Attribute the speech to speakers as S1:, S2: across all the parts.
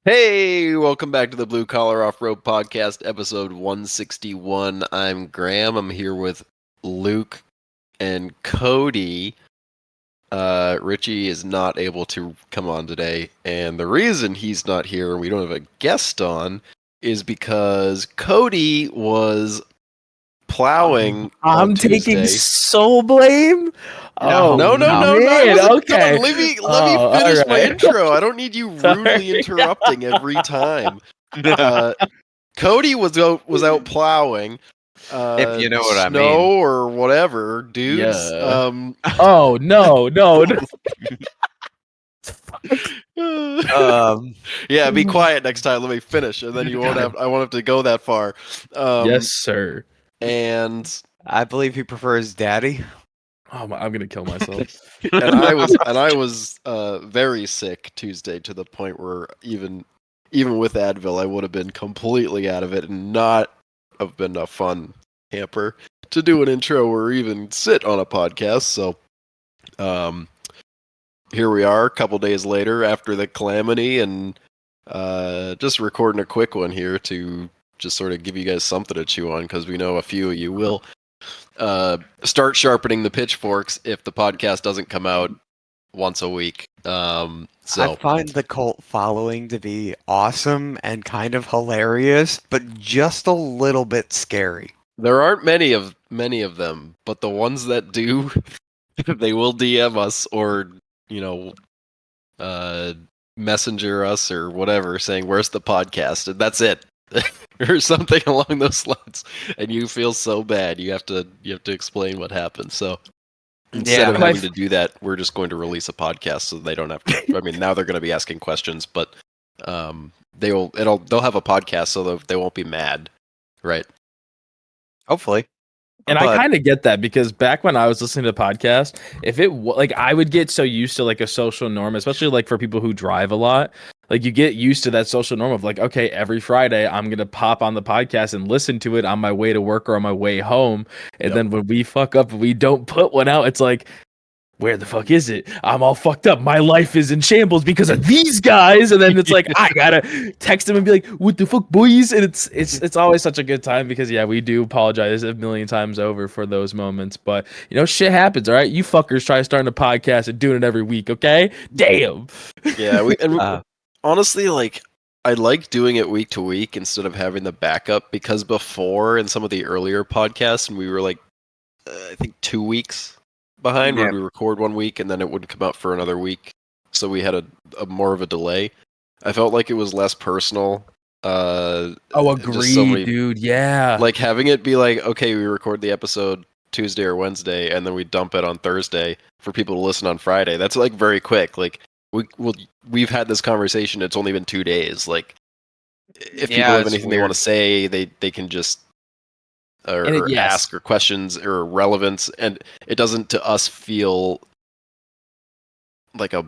S1: Hey, welcome back to the Blue Collar Off-Road Podcast, episode 161. I'm Graham. I'm here with Luke and Cody. Richie is not able to come on today, and the reason he's not here and we don't have a guest on is because Cody was plowing on
S2: I'm taking
S1: Tuesday.
S2: sole blame. Oh
S1: No, I
S2: man,
S1: wasn't
S2: okay.
S1: done. Let me
S2: Oh,
S1: finish
S2: all
S1: my
S2: right.
S1: intro. I don't need you rudely
S2: Sorry.
S1: interrupting every time. Cody was out plowing,
S3: If you know what I
S1: snow
S3: mean.
S1: or whatever, dudes.
S2: Yeah. Oh no.
S1: Yeah, be quiet next time. Let me finish, and then you won't have. I won't have to go that far.
S2: Yes, sir.
S1: And
S3: I believe he prefers daddy.
S2: Oh, I'm gonna kill myself.
S1: I was very sick Tuesday to the point where even with Advil, I would have been completely out of it and not have been a fun camper to do an intro or even sit on a podcast. So, here we are, a couple days later after the calamity, and just recording a quick one here to just sort of give you guys something to chew on, because we know a few of you will start sharpening the pitchforks if the podcast doesn't come out once a week. So
S3: I find the cult following to be awesome and kind of hilarious, but just a little bit scary.
S1: there aren't many of them, but the ones that do, they will DM us or messenger us or whatever, saying where's the podcast, and that's it. Or something along those lines, and you feel so bad. You have to explain what happened. So instead of having to do that, we're just going to release a podcast so they don't have to. I mean, now they're going to be asking questions, but they'll have a podcast so they won't be mad, right?
S3: Hopefully.
S2: And I kind of get that, because back when I was listening to the podcast, if it like I would get so used to like a social norm, especially like for people who drive a lot. Like you get used to that social norm of like, okay, every Friday I'm gonna pop on the podcast and listen to it on my way to work or on my way home. And then when we fuck up and we don't put one out, it's like, where the fuck is it? I'm all fucked up. My life is in shambles because of these guys. And then it's like I gotta text them and be like, "What the fuck, boys?" And it's always such a good time, because yeah, we do apologize a million times over for those moments. But shit happens. All right, you fuckers try starting a podcast and doing it every week. Okay, damn.
S1: Yeah, honestly, like, I like doing it week to week instead of having the backup, because before in some of the earlier podcasts, we were like, I think 2 weeks behind, where we record 1 week and then it wouldn't come out for another week, so we had a more of a delay. I felt like it was less personal.
S2: Agreed, dude. Yeah,
S1: like having it be like, okay, we record the episode Tuesday or Wednesday and then we dump it on Thursday for people to listen on Friday. That's like very quick. Like we've had this conversation, it's only been 2 days. Like if people have anything they want to say, they can just ask, or questions or relevance, and it doesn't to us feel like a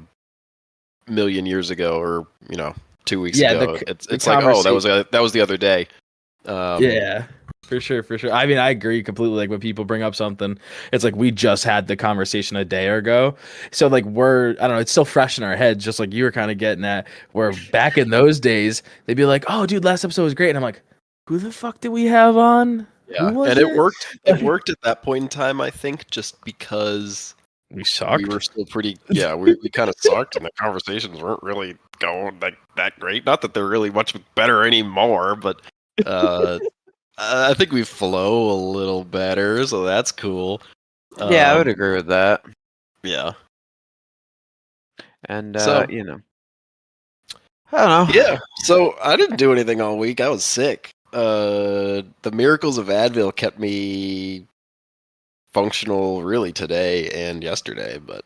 S1: million years ago or 2 weeks ago. It's like, oh, that was the other day.
S2: Yeah, for sure. I mean, I agree completely. Like when people bring up something, it's like we just had the conversation a day ago, so like I don't know, it's still fresh in our heads, just like you were kind of getting at. Where back in those days, they'd be like, "Oh, dude, last episode was great," and I'm like, "Who the fuck did we have on?"
S1: Yeah, and it worked. It worked at that point in time, I think, just because
S2: we sucked.
S1: We were still pretty. Yeah, we kind of sucked, and the conversations weren't really going that great. Not that they're really much better anymore, but I think we flow a little better, so that's cool.
S3: Yeah, I would agree with that.
S1: Yeah,
S3: and so, I don't know.
S1: Yeah, so I didn't do anything all week. I was sick. The miracles of Advil kept me functional really today and yesterday, but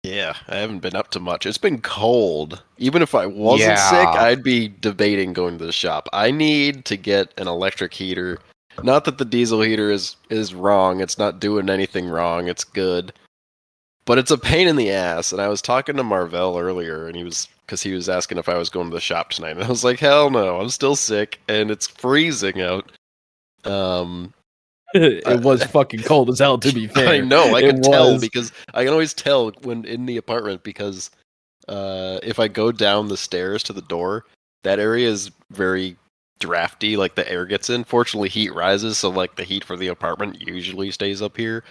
S1: yeah, I haven't been up to much. It's been cold. Even if I wasn't sick, I'd be debating going to the shop. I need to get an electric heater. Not that the diesel heater is wrong. It's not doing anything wrong. It's good. But it's a pain in the ass. And I was talking to Marvell earlier, and he was asking if I was going to the shop tonight. And I was like, hell no, I'm still sick, and it's freezing out.
S2: It was fucking cold as hell, to be fair.
S1: I know, I can tell, because I can always tell when in the apartment, because if I go down the stairs to the door, that area is very drafty. Like the air gets in. Fortunately, heat rises, so like the heat for the apartment usually stays up here.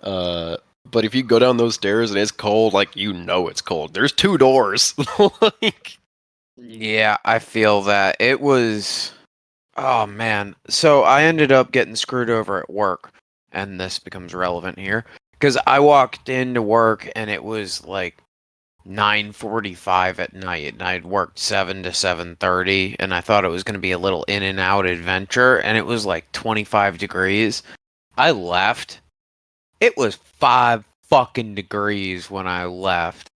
S1: But if you go down those stairs and it's cold, like you know it's cold. There's 2 doors. Like,
S3: Yeah, I feel that. It was. Oh, man. So I ended up getting screwed over at work, and this becomes relevant here. Because I walked into work, and it was like 9:45 at night, and I'd worked 7 to 7:30, and I thought it was going to be a little in and out adventure, and it was like 25 degrees. I left. It was 5 fucking degrees when I left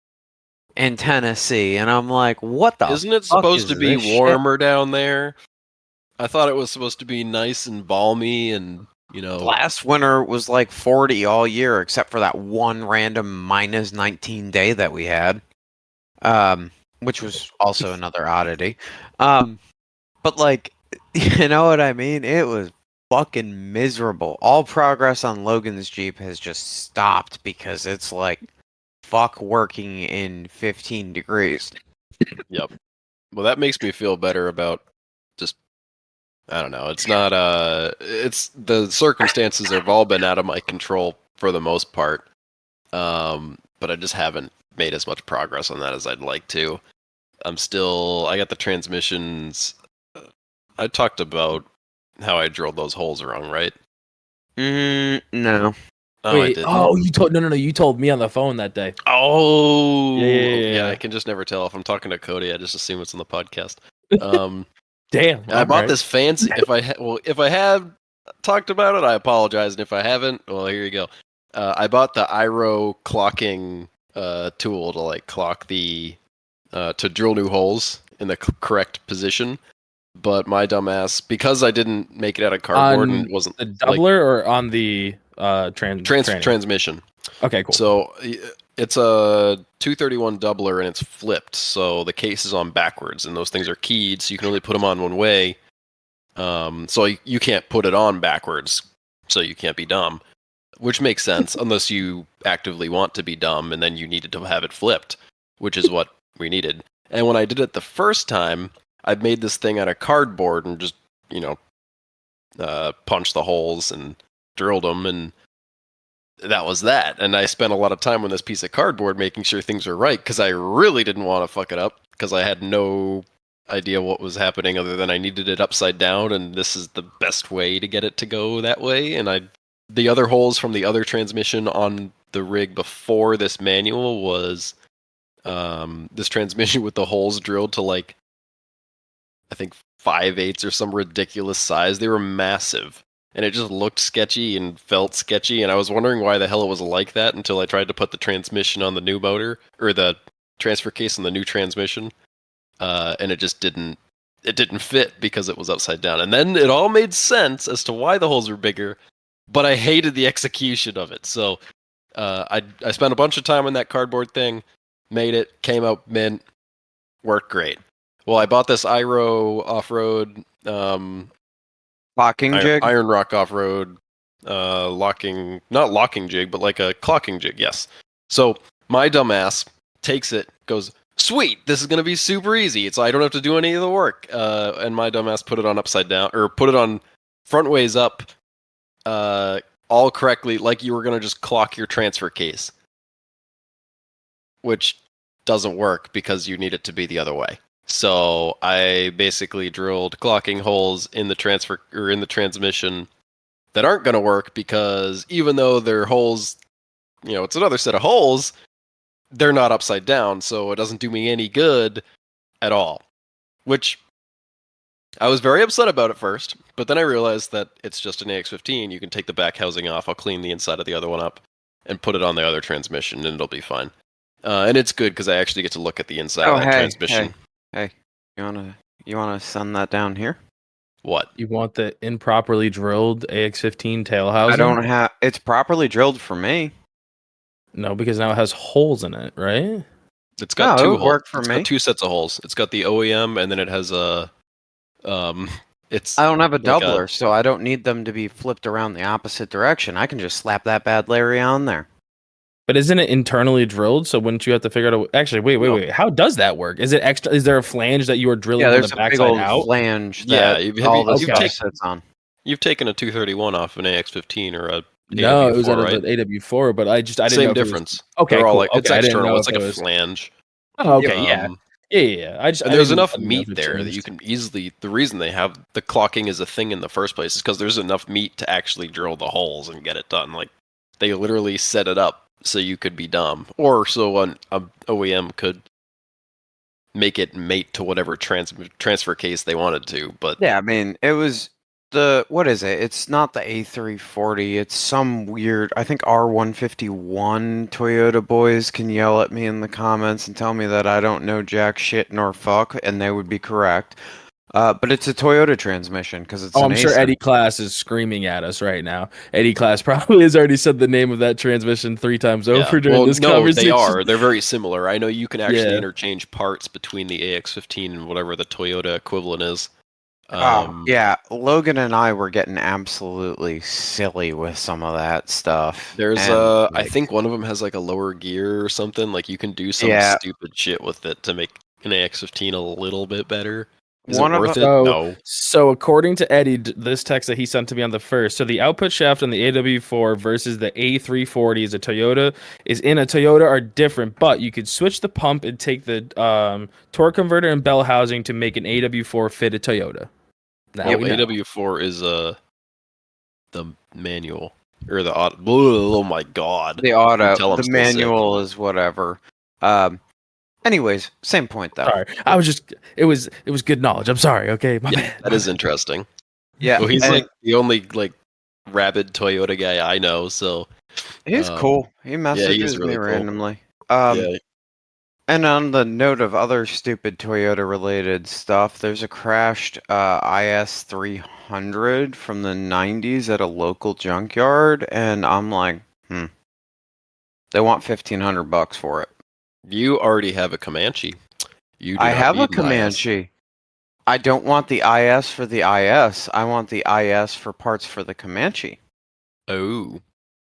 S3: in Tennessee, and I'm like, what the
S1: isn't it
S3: fuck
S1: supposed
S3: is
S1: to be
S3: this shit?
S1: warmer down there? I thought it was supposed to be nice and balmy, and you know,
S3: Last winter was like 40 all year, except for that one random minus 19 day that we had, which was also another oddity. But like, you know what I mean? It was fucking miserable. All progress on Logan's Jeep has just stopped because it's like, fuck working in 15 degrees.
S1: yep. Well, that makes me feel better about just I don't know. It's not it's the circumstances have all been out of my control for the most part. But I just haven't made as much progress on that as I'd like to. I got the transmissions. I talked about how I drilled those holes wrong, right?
S3: No.
S1: Oh, I
S2: Wait,
S1: did.
S2: oh, you told no, you told me on the phone that day.
S1: Oh,
S2: Yeah.
S1: I can just never tell if I'm talking to Cody. I just assume it's on the podcast.
S2: Damn,
S1: I bought
S2: alright.
S1: this fancy. If I have talked about it, I apologize, and if I haven't, well, here you go. I bought the IRO clocking tool to like clock the to drill new holes in the correct position. But my dumbass, because I didn't make it out of cardboard and
S2: On
S1: it wasn't
S2: the
S1: like
S2: doubler or on the tranny?
S1: transmission.
S2: Okay, cool.
S1: So it's a 231 doubler and it's flipped, so the case is on backwards, and those things are keyed, so you can only put them on one way. So you can't put it on backwards, so you can't be dumb, which makes sense unless you actively want to be dumb, and then you needed to have it flipped, which is what we needed. And when I did it the first time, I made this thing out of cardboard and just punched the holes and drilled them, and that was that. And I spent a lot of time on this piece of cardboard making sure things were right because I really didn't want to fuck it up because I had no idea what was happening other than I needed it upside down, and this is the best way to get it to go that way. And the other holes from the other transmission on the rig before this manual was this transmission with the holes drilled to like I think 5/8 or some ridiculous size. They were massive. And it just looked sketchy and felt sketchy, and I was wondering why the hell it was like that until I tried to put the transmission on the new motor, or the transfer case on the new transmission, and it just didn't fit because it was upside down. And then it all made sense as to why the holes were bigger, but I hated the execution of it. So I spent a bunch of time on that cardboard thing, made it, came out mint, worked great. Well, I bought this IRO off-road
S3: Clocking jig?
S1: Iron Rock off-road not locking jig, but like a clocking jig, yes. So my dumbass takes it, goes, sweet, this is going to be super easy. I don't have to do any of the work. And my dumbass put it on upside down, or put it on front ways up, all correctly, like you were going to just clock your transfer case. Which doesn't work because you need it to be the other way. So I basically drilled clocking holes in the transmission that aren't going to work because even though they're holes, it's another set of holes, they're not upside down, so it doesn't do me any good at all. Which I was very upset about at first, but then I realized that it's just an AX15. You can take the back housing off. I'll clean the inside of the other one up and put it on the other transmission, and it'll be fine. And it's good because I actually get to look at the inside of that transmission.
S3: Hey, you wanna send that down here?
S1: What?
S2: You want the improperly drilled AX15 tail housing?
S3: I don't have. It's properly drilled for me.
S2: No, because now it has holes in it, right?
S1: It's got
S3: No, it
S1: two
S3: would
S1: holes.
S3: work for
S1: It's
S3: me.
S1: got two sets of holes. It's got the OEM, and then it has a. It's.
S3: I don't have a
S1: like
S3: doubler, so I don't need them to be flipped around the opposite direction. I can just slap that bad Larry on there.
S2: But isn't it internally drilled? So wouldn't you have to figure out? Actually, wait. How does that work? Is it extra? Is there a flange that you are drilling
S3: Yeah,
S2: from the
S3: there's a big
S2: backside
S3: old
S2: out?
S3: flange
S1: Yeah,
S3: that
S1: have
S3: all the
S1: you've
S3: stuff
S2: Okay.
S3: sits on.
S1: You've taken a 231 off an AX15 or a
S2: No, it was
S1: AW4,
S2: out of
S1: right?
S2: the AW4, but I didn't know
S1: Same
S2: if it was
S1: difference.
S2: okay.
S1: They're all
S2: Cool.
S1: like
S2: Okay,
S1: it's
S2: I didn't
S1: external.
S2: know
S1: It's
S2: if
S1: like
S2: it
S1: a
S2: was.
S1: flange.
S2: Oh,
S3: Yep.
S2: okay, yeah. Yeah.
S1: And there's enough
S2: I didn't know if
S1: meat
S2: it
S1: there that
S2: changed.
S1: you can easily. The reason they have the clocking as a thing in the first place is because there's enough meat to actually drill the holes and get it done. Like they literally set it up so you could be dumb, or so an OEM could make it mate to whatever transfer case they wanted to. But
S3: Yeah, I mean, it was what is it? It's not the A340. It's some weird. I think R151 Toyota boys can yell at me in the comments and tell me that I don't know jack shit nor fuck, and they would be correct. But it's a Toyota transmission because it's
S2: Oh,
S3: an
S2: I'm sure
S3: ASIN.
S2: Eddie Class is screaming at us right now. Eddie Class probably has already said the name of that transmission 3 times over during this
S1: no,
S2: conversation.
S1: they are. They're very similar. I know you can actually
S2: Yeah.
S1: interchange parts between the AX15 and whatever the Toyota equivalent is.
S3: Yeah, Logan and I were getting absolutely silly with some of that stuff.
S1: There's
S3: and,
S1: I think one of them has like a lower gear or something. Like you can do some
S3: Yeah.
S1: stupid shit with it to make an AX15 a little bit better. Is
S3: One
S1: it
S3: of
S1: worth it?
S2: So,
S1: No.
S2: so according to Eddie, this text that he sent to me on the first, so the output shaft on the AW4 versus the A340 is in a Toyota are different, but you could switch the pump and take the torque converter and bell housing to make an AW4 fit a Toyota. Now
S1: Yep,
S2: we know.
S1: AW4 is the manual or the auto. Oh my god.
S3: The
S1: You can
S3: auto,
S1: tell I'm
S3: the
S1: still sick.
S3: manual is whatever. Anyways, same point though.
S2: Sorry, I was just it was good knowledge. I'm sorry. Okay, my
S1: Yeah,
S2: bad.
S1: that is interesting.
S3: Yeah,
S1: Well, he's
S3: and
S1: like the only like rabid Toyota guy I know, so
S3: he's cool. He
S1: he's
S3: messages me
S1: really cool.
S3: randomly.
S1: Yeah.
S3: And on the note of other stupid Toyota related stuff, there's a crashed IS 300 from the 90s at a local junkyard, and I'm like, they want $1,500 for it.
S1: You already have a Comanche. You do
S3: I
S1: not
S3: have
S1: need
S3: a
S1: an IS.
S3: Comanche. I don't want the IS for the IS. I want the IS for parts for the Comanche.
S1: Oh,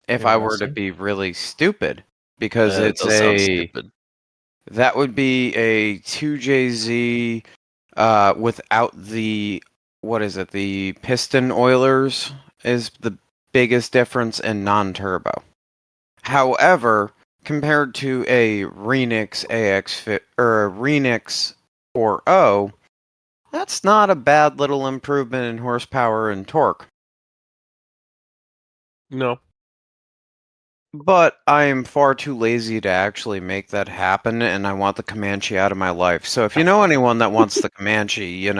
S3: If I were to
S2: Interesting.
S3: be really stupid, because
S1: it
S3: it's
S1: does sound stupid.
S3: that would be a 2JZ without the, what is it? The piston oilers is the biggest difference in non-turbo. However, compared to a Renix or a Renix 4.0, that's not a bad little improvement in horsepower and torque.
S1: No.
S3: But I am far too lazy to actually make that happen, and I want the Comanche out of my life. So if you know anyone that wants the Comanche,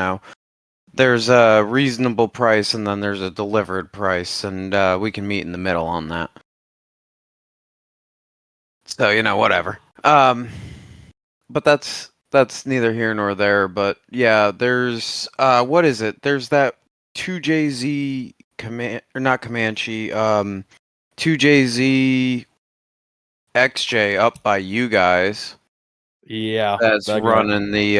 S3: there's a reasonable price and then there's a delivered price, and we can meet in the middle on that. So, whatever. But that's neither here nor there. But yeah, there's what is it? There's that 2JZ or not Comanche, 2JZ XJ up by you guys.
S2: Yeah,
S3: That's
S2: that guy.
S3: running the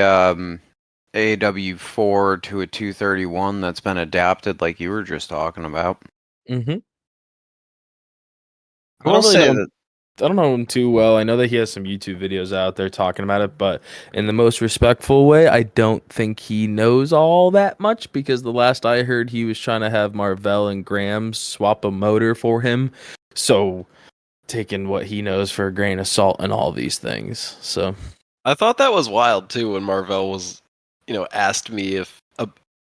S3: AW4 to a 231 that's been adapted, like you were just talking about.
S2: Mm-hmm.
S3: I will say that.
S2: I don't know him too well. I know that he has some YouTube videos out there talking about it, but in the most respectful way, I don't think he knows all that much because the last I heard, he was trying to have Marvell and Graham swap a motor for him. So, taking what he knows for a grain of salt and all these things. So,
S1: I thought that was wild too when Marvell was, asked me if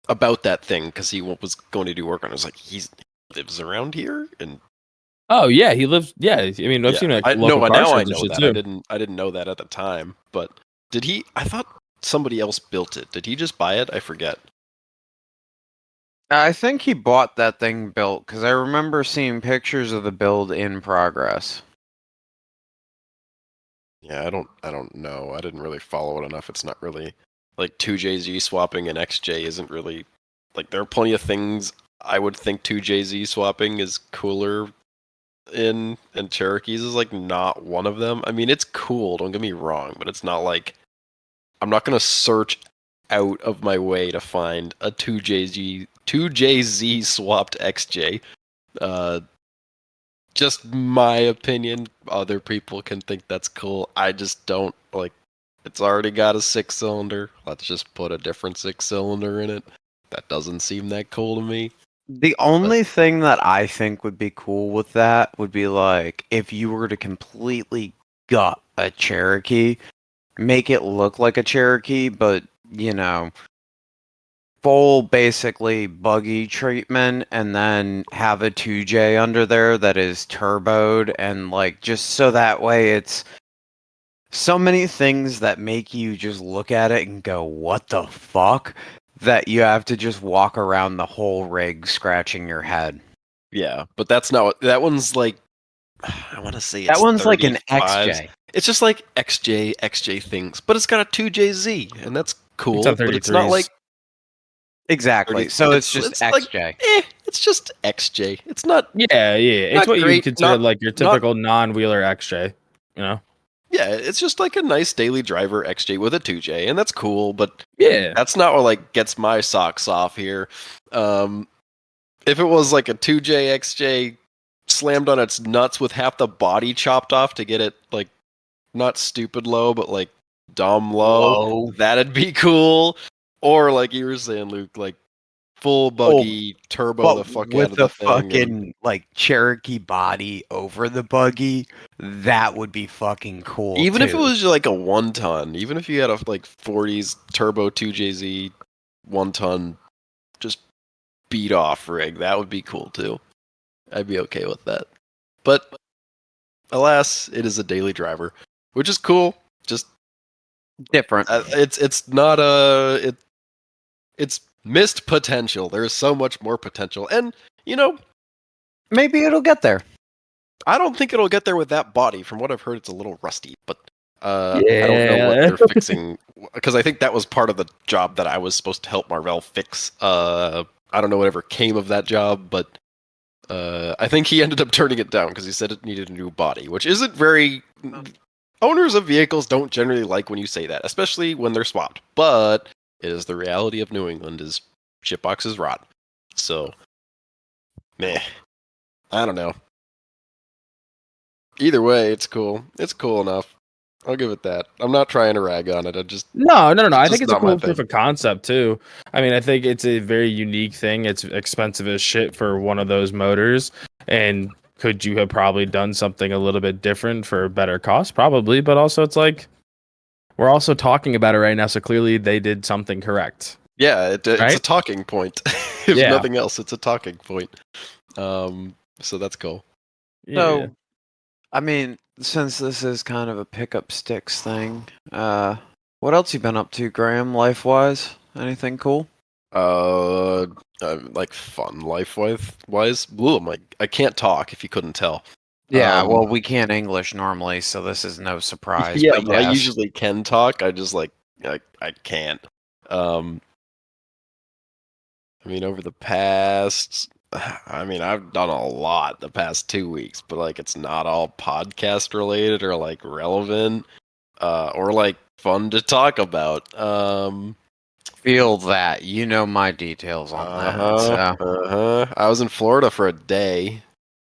S1: about that thing because he was going to do work on it. I was like, he lives around here, and
S2: oh yeah, he lives. Yeah, I mean, I've seen like local car
S1: now
S2: shows
S1: I
S2: and
S1: know
S2: shit
S1: that.
S2: too.
S1: I didn't know that at the time. But did he? I thought somebody else built it. Did he just buy it? I forget.
S3: I think he bought that thing built because I remember seeing pictures of the build in progress.
S1: Yeah, I don't know. I didn't really follow it enough. It's not really like 2JZ swapping and XJ isn't really like there are plenty of things I would think 2JZ swapping is cooler in, and Cherokees is like not one of them. I mean, it's cool, don't get me wrong, but it's not like I'm not going to search out of my way to find a 2JZ swapped XJ. just my opinion. Other people can think that's cool. I just don't like. It's already got a 6-cylinder. Let's just put a different 6-cylinder in it. That doesn't seem that cool to me.
S3: The only thing that I think would be cool with that would be like if you were to completely gut a Cherokee, make it look like a Cherokee, but full basically buggy treatment, and then have a 2J under there that is turboed, and like just so that way it's so many things that make you just look at it and go, what the fuck? That you have to just walk around the whole rig scratching your head.
S1: Yeah, but that's not what that one's like. I want to say it's
S3: That one's like an
S1: 35s.
S3: XJ.
S1: It's just like XJ things, but it's got a 2JZ, and that's cool.
S2: It's a
S1: But it's not
S2: 33s.
S1: like
S3: Exactly.
S1: 30,
S3: So it's just
S1: like,
S3: XJ.
S1: it's just XJ. It's not.
S2: Yeah, yeah.
S1: Not
S2: It's what you
S1: great,
S2: would consider
S1: not-
S2: like your
S1: not-
S2: typical non-wheeler XJ. You know?
S1: Yeah, it's just like a nice daily driver XJ with a 2J, and that's cool. But
S2: Yeah.
S1: that's not what like gets my socks off here. If it was like a 2J XJ slammed on its nuts with half the body chopped off to get it like not stupid low, but like dumb low, that'd be cool. Or like you were saying, Luke, like full buggy turbo the fuck out
S3: with
S1: of
S3: the
S1: the thing. and-
S3: fucking like Cherokee body over the buggy, that would be fucking cool.
S1: Even if it
S3: too.
S1: was like a 1-ton, even if you had a like 40s turbo 2JZ 1-ton just beat off rig, that would be cool too. I'd be okay with that. But alas, it is a daily driver, which is cool. Just
S3: different.
S1: it's not a it's missed potential. There is so much more potential, and
S3: Maybe it'll get there.
S1: I don't think it'll get there with that body. From what I've heard, it's a little rusty, but I don't know what
S2: Yeah.
S1: they're fixing, because I think that was part of the job that I was supposed to help Marvell fix. I don't know whatever came of that job, but I think he ended up turning it down because he said it needed a new body, which isn't very. Owners of vehicles don't generally like when you say that, especially when they're swapped. But it is the reality of New England: is shitboxes rot. So, meh. I don't know. Either way, it's cool. It's cool enough. I'll give it that. I'm not trying to rag on it. I just
S2: No. I
S1: It's
S2: think
S1: just
S2: it's a
S1: not my
S2: cool
S1: thing.
S2: proof of concept too. I mean, I think it's a very unique thing. It's expensive as shit for one of those motors. And could you have probably done something a little bit different for a better cost? Probably, but also it's like we're also talking about it right now, so clearly they did something correct.
S1: yeah, it's a
S2: Right?
S1: talking point. If
S2: Yeah.
S1: nothing else, it's a talking point. So that's cool.
S3: So, I mean, since this is kind of a pickup sticks thing, what else you been up to, Graham? Life wise, anything cool?
S1: Like fun life wise. Ooh, I can't talk if you couldn't tell.
S3: Yeah,
S1: Um,
S3: well, we can't English normally, so this is no surprise.
S1: yeah,
S3: but
S1: but I
S3: yes.
S1: usually can talk. I just like I can't. I mean, over the past, I mean, I've done a lot the past 2 weeks, but like it's not all podcast related or like relevant, or like fun to talk about.
S3: Feel that. You know my details on that. So.
S1: I was in Florida for a day,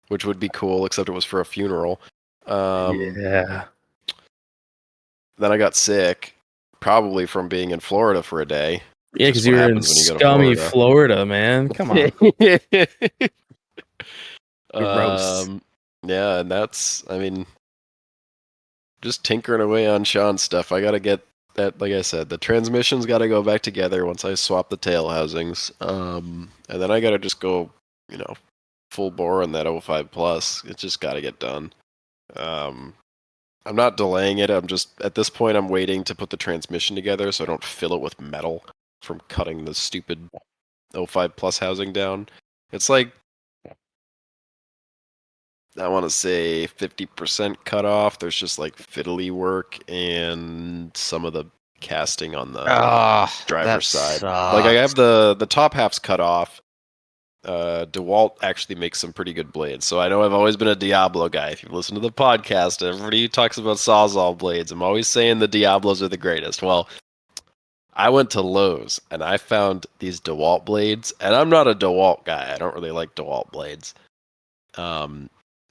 S1: which would be cool, except it was for a funeral.
S2: Yeah.
S1: Then I got sick, probably from being in Florida for a day.
S2: Yeah,
S1: Just
S2: because
S1: what
S2: you're in
S1: happens when you go to
S2: scummy
S1: Florida.
S2: Florida, man. Come on. Gross.
S1: Yeah, and that's, I mean, just tinkering away on Sean's stuff. I gotta get that, like I said, the transmission's gotta go back together once I swap the tail housings. And then I gotta just go, full bore on that 05 Plus. It's just gotta get done. I'm not delaying it. I'm just, at this point, I'm waiting to put the transmission together so I don't fill it with metal from cutting the stupid 05 Plus housing down. It's like, I want to say 50% cut off. There's just like fiddly work and some of the casting on the driver's side. Like I have the top half's cut off. DeWalt actually makes some pretty good blades. So I know I've always been a Diablo guy. If you listen to the podcast, everybody talks about Sawzall blades. I'm always saying the Diablos are the greatest. Well, I went to Lowe's and I found these DeWalt blades, and I'm not a DeWalt guy. I don't really like DeWalt blades.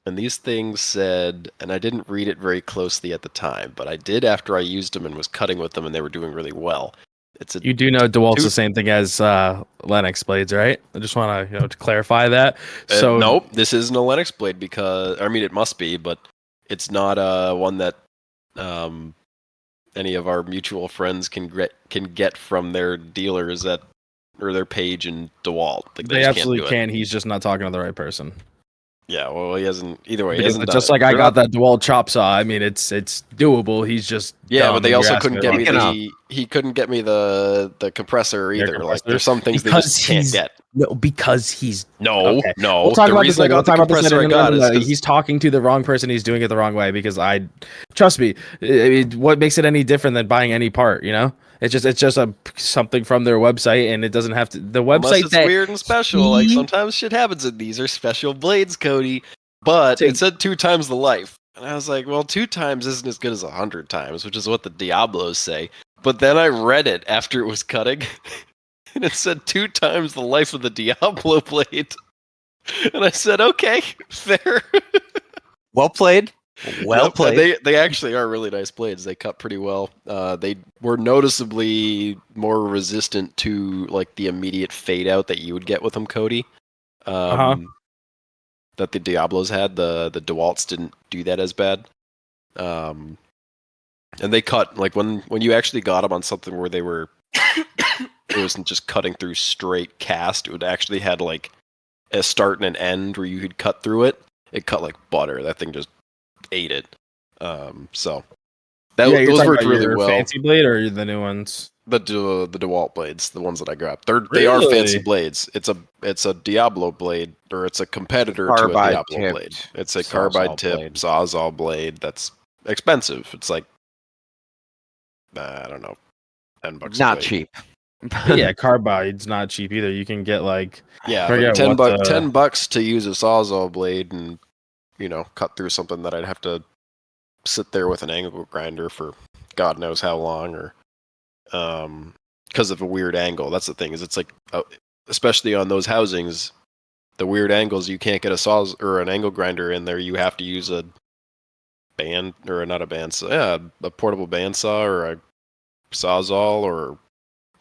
S1: And and these things said, and I didn't read it very closely at the time, but I did after I used them and was cutting with them, and they were doing really well. It's a
S2: You do know DeWalt's
S1: two-
S2: the same thing as Lennox blades, right? I just want to to clarify that. So
S1: nope, this isn't a Lennox blade because I mean it must be, but it's not one that any of our mutual friends can get from their dealers or their page in DeWalt. Like,
S2: they
S1: just
S2: absolutely
S1: can't do it.
S2: can. He's just not talking to the right person.
S1: Yeah, well, he hasn't. Either way, he
S2: Because
S1: hasn't done
S2: just
S1: it.
S2: like I
S1: They're
S2: got
S1: not-
S2: that DeWalt chop saw. I mean, it's doable. He's just
S1: Yeah,
S2: dumb
S1: but they
S2: and
S1: also
S2: you're
S1: couldn't
S2: asking
S1: get
S2: the
S1: me
S2: wrong-
S1: he couldn't get me the compressor
S2: Air
S1: either. Like,
S2: compressor?
S1: there's some things they
S2: Because
S1: just can't
S2: he's-
S1: get.
S2: No, because he's
S1: No,
S2: okay.
S1: no.
S2: We'll talk
S1: the
S2: about this
S1: reason I
S2: later.
S1: got the compressor I got is because
S2: he's talking to the wrong person. He's doing it the wrong way because trust me. What makes it any different than buying any part? It's just something from their website, and it doesn't have to. The
S1: unless
S2: website
S1: it's
S2: that
S1: weird and special. Like sometimes shit happens, and these are special blades, Cody. But it said 2 times the life, and I was like, well, 2 times isn't as good as 100 times, which is what the Diablos say. But then I read it after it was cutting, and it said 2 times the life of the Diablo blade. And I said, okay, fair.
S3: Well played. Well
S1: Yep,
S3: played.
S1: They actually are really nice blades. They cut pretty well. They were noticeably more resistant to like the immediate fade out that you would get with them, Cody. That the Diablos had. The DeWalt's didn't do that as bad. And they cut like when you actually got them on something where they were. It wasn't just cutting through straight cast. It would actually had like a start and an end where you could cut through it. It cut like butter. That thing just ate it. So those worked really well.
S2: Fancy blade or the new ones?
S1: The DeWalt blades, the ones that I grabbed, they are fancy blades. It's a Diablo blade, or it's a competitor to a Diablo blade. It's a carbide tip sawzall blade that's expensive. It's like I don't know, $10.
S3: Not cheap.
S2: Yeah, carbide's not cheap either. You can get like
S1: but $10 to use a sawzall blade and cut through something that I'd have to sit there with an angle grinder for God knows how long, or because of a weird angle. That's the thing, is it's like especially on those housings, the weird angles, you can't get a saw or an angle grinder in there. You have to use a band, or not a bandsaw, a portable bandsaw or a sawzall or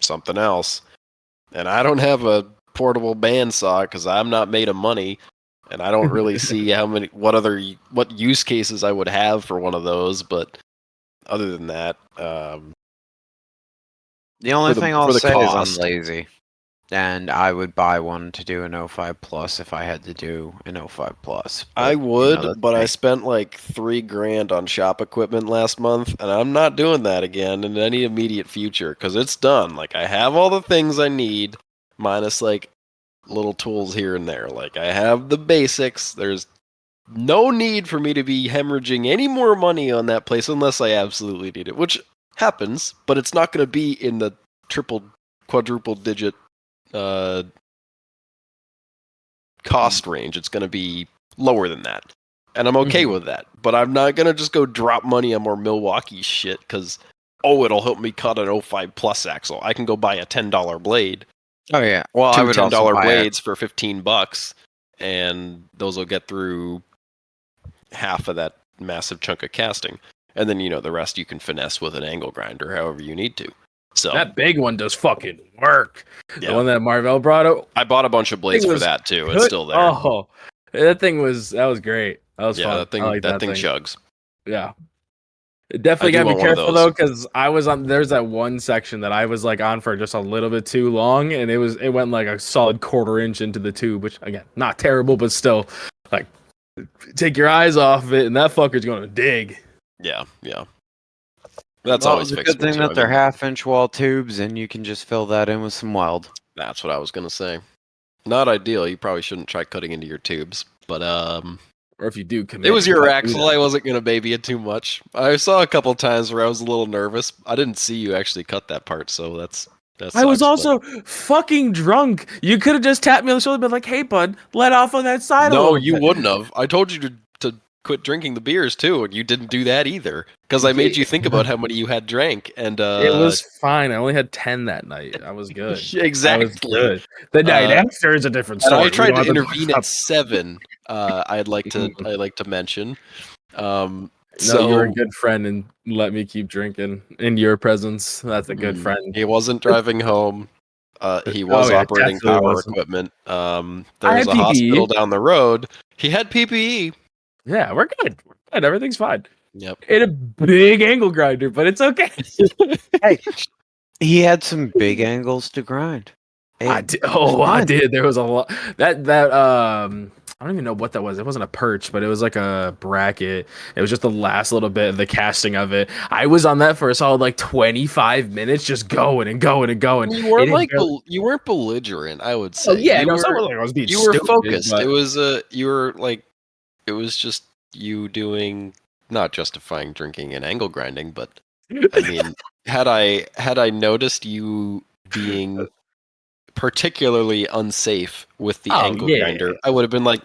S1: something else. And I don't have a portable bandsaw because I'm not made of money, and I don't really see what use cases I would have for one of those. But other than that,
S3: the only thing I'll say
S1: cost.
S3: is I'm lazy, and I would buy one to do an 05 Plus if I had to do an 05 Plus. But,
S1: I would,
S3: that's
S1: but
S3: me.
S1: I spent like $3,000 on shop equipment last month, and I'm not doing that again in any immediate future because it's done. Like, I have all the things I need, minus like little tools here and there. Like, I have the basics. There's no need for me to be hemorrhaging any more money on that place unless I absolutely need it, which happens, but it's not going to be in the triple, quadruple digit cost range. It's going to be lower than that, and I'm okay with that. But I'm not going to just go drop money on more Milwaukee shit because it'll help me cut an 05 Plus axle. I can go buy a $10 blade.
S3: Oh yeah, well, I would
S1: $10
S3: also buy
S1: blades for $15, and those will get through half of that massive chunk of casting, and then the rest you can finesse with an angle grinder however you need to. So
S2: that big one does fucking work.
S1: Yeah.
S2: The one that Marvell brought out.
S1: I bought a bunch of blades for that too. It's still there.
S2: Oh, that was great. That was fun.
S1: That thing,
S2: I like
S1: that thing chugs.
S2: Yeah. Definitely
S1: I do
S2: gotta be
S1: want one of
S2: careful
S1: those.
S2: though, because I was on. There's that one section that I was like on for just a little bit too long, and it went like a solid quarter inch into the tube, which again, not terrible, but still, like, take your eyes off of it, and that fucker's gonna dig.
S1: Yeah. That's always
S3: a
S1: fixable.
S3: good thing
S1: too.
S3: that they're half-inch wall tubes, and you can just fill that in with some weld.
S1: That's what I was gonna say. Not ideal. You probably shouldn't try cutting into your tubes, but
S2: Or if you do commit,
S1: it was your
S2: cut
S1: axle.
S2: through
S1: I wasn't gonna baby it too much. I saw a couple times where I was a little nervous. I didn't see you actually cut that part, so that's.
S2: I was
S1: sucks,
S2: also fucking drunk. You could have just tapped me on the shoulder and been like, "Hey, bud, let off on that side."
S1: No,
S2: a little
S1: you
S2: bit."
S1: wouldn't have. I told you to quit drinking the beers too, and you didn't do that either because I made you think about how many you had drank, and
S2: It was fine. I only had 10 that night. I was good.
S1: exactly.
S2: I was good. The night after is a different
S1: And
S2: story.
S1: I tried to intervene at 7. I'd like to mention.
S2: No,
S1: So
S2: you were a good friend and let me keep drinking in your presence. That's a good friend.
S1: he wasn't driving home. He was operating
S2: definitely
S1: power
S2: wasn't.
S1: equipment.
S2: I
S1: There's
S2: had
S1: a hospital
S2: PPE.
S1: down the road. He had PPE.
S2: Yeah, we're good. We're good. Everything's fine.
S1: Yep.
S2: In a big angle grinder, but it's okay.
S3: Hey, he had some big angles to grind.
S2: I did. There was a lot that I don't even know what that was. It wasn't a perch, but it was like a bracket. It was just the last little bit of the casting of it. I was on that for a solid like 25 minutes, just going and going and going.
S1: You weren't like you weren't belligerent, I would say.
S2: Oh yeah,
S1: you were,
S2: like I was being
S1: you were
S2: stupid,
S1: focused.
S2: but...
S1: It was you were like it was just you doing not justifying drinking and angle grinding, but I mean, had I noticed you being particularly unsafe with the angle grinder, I would have been like,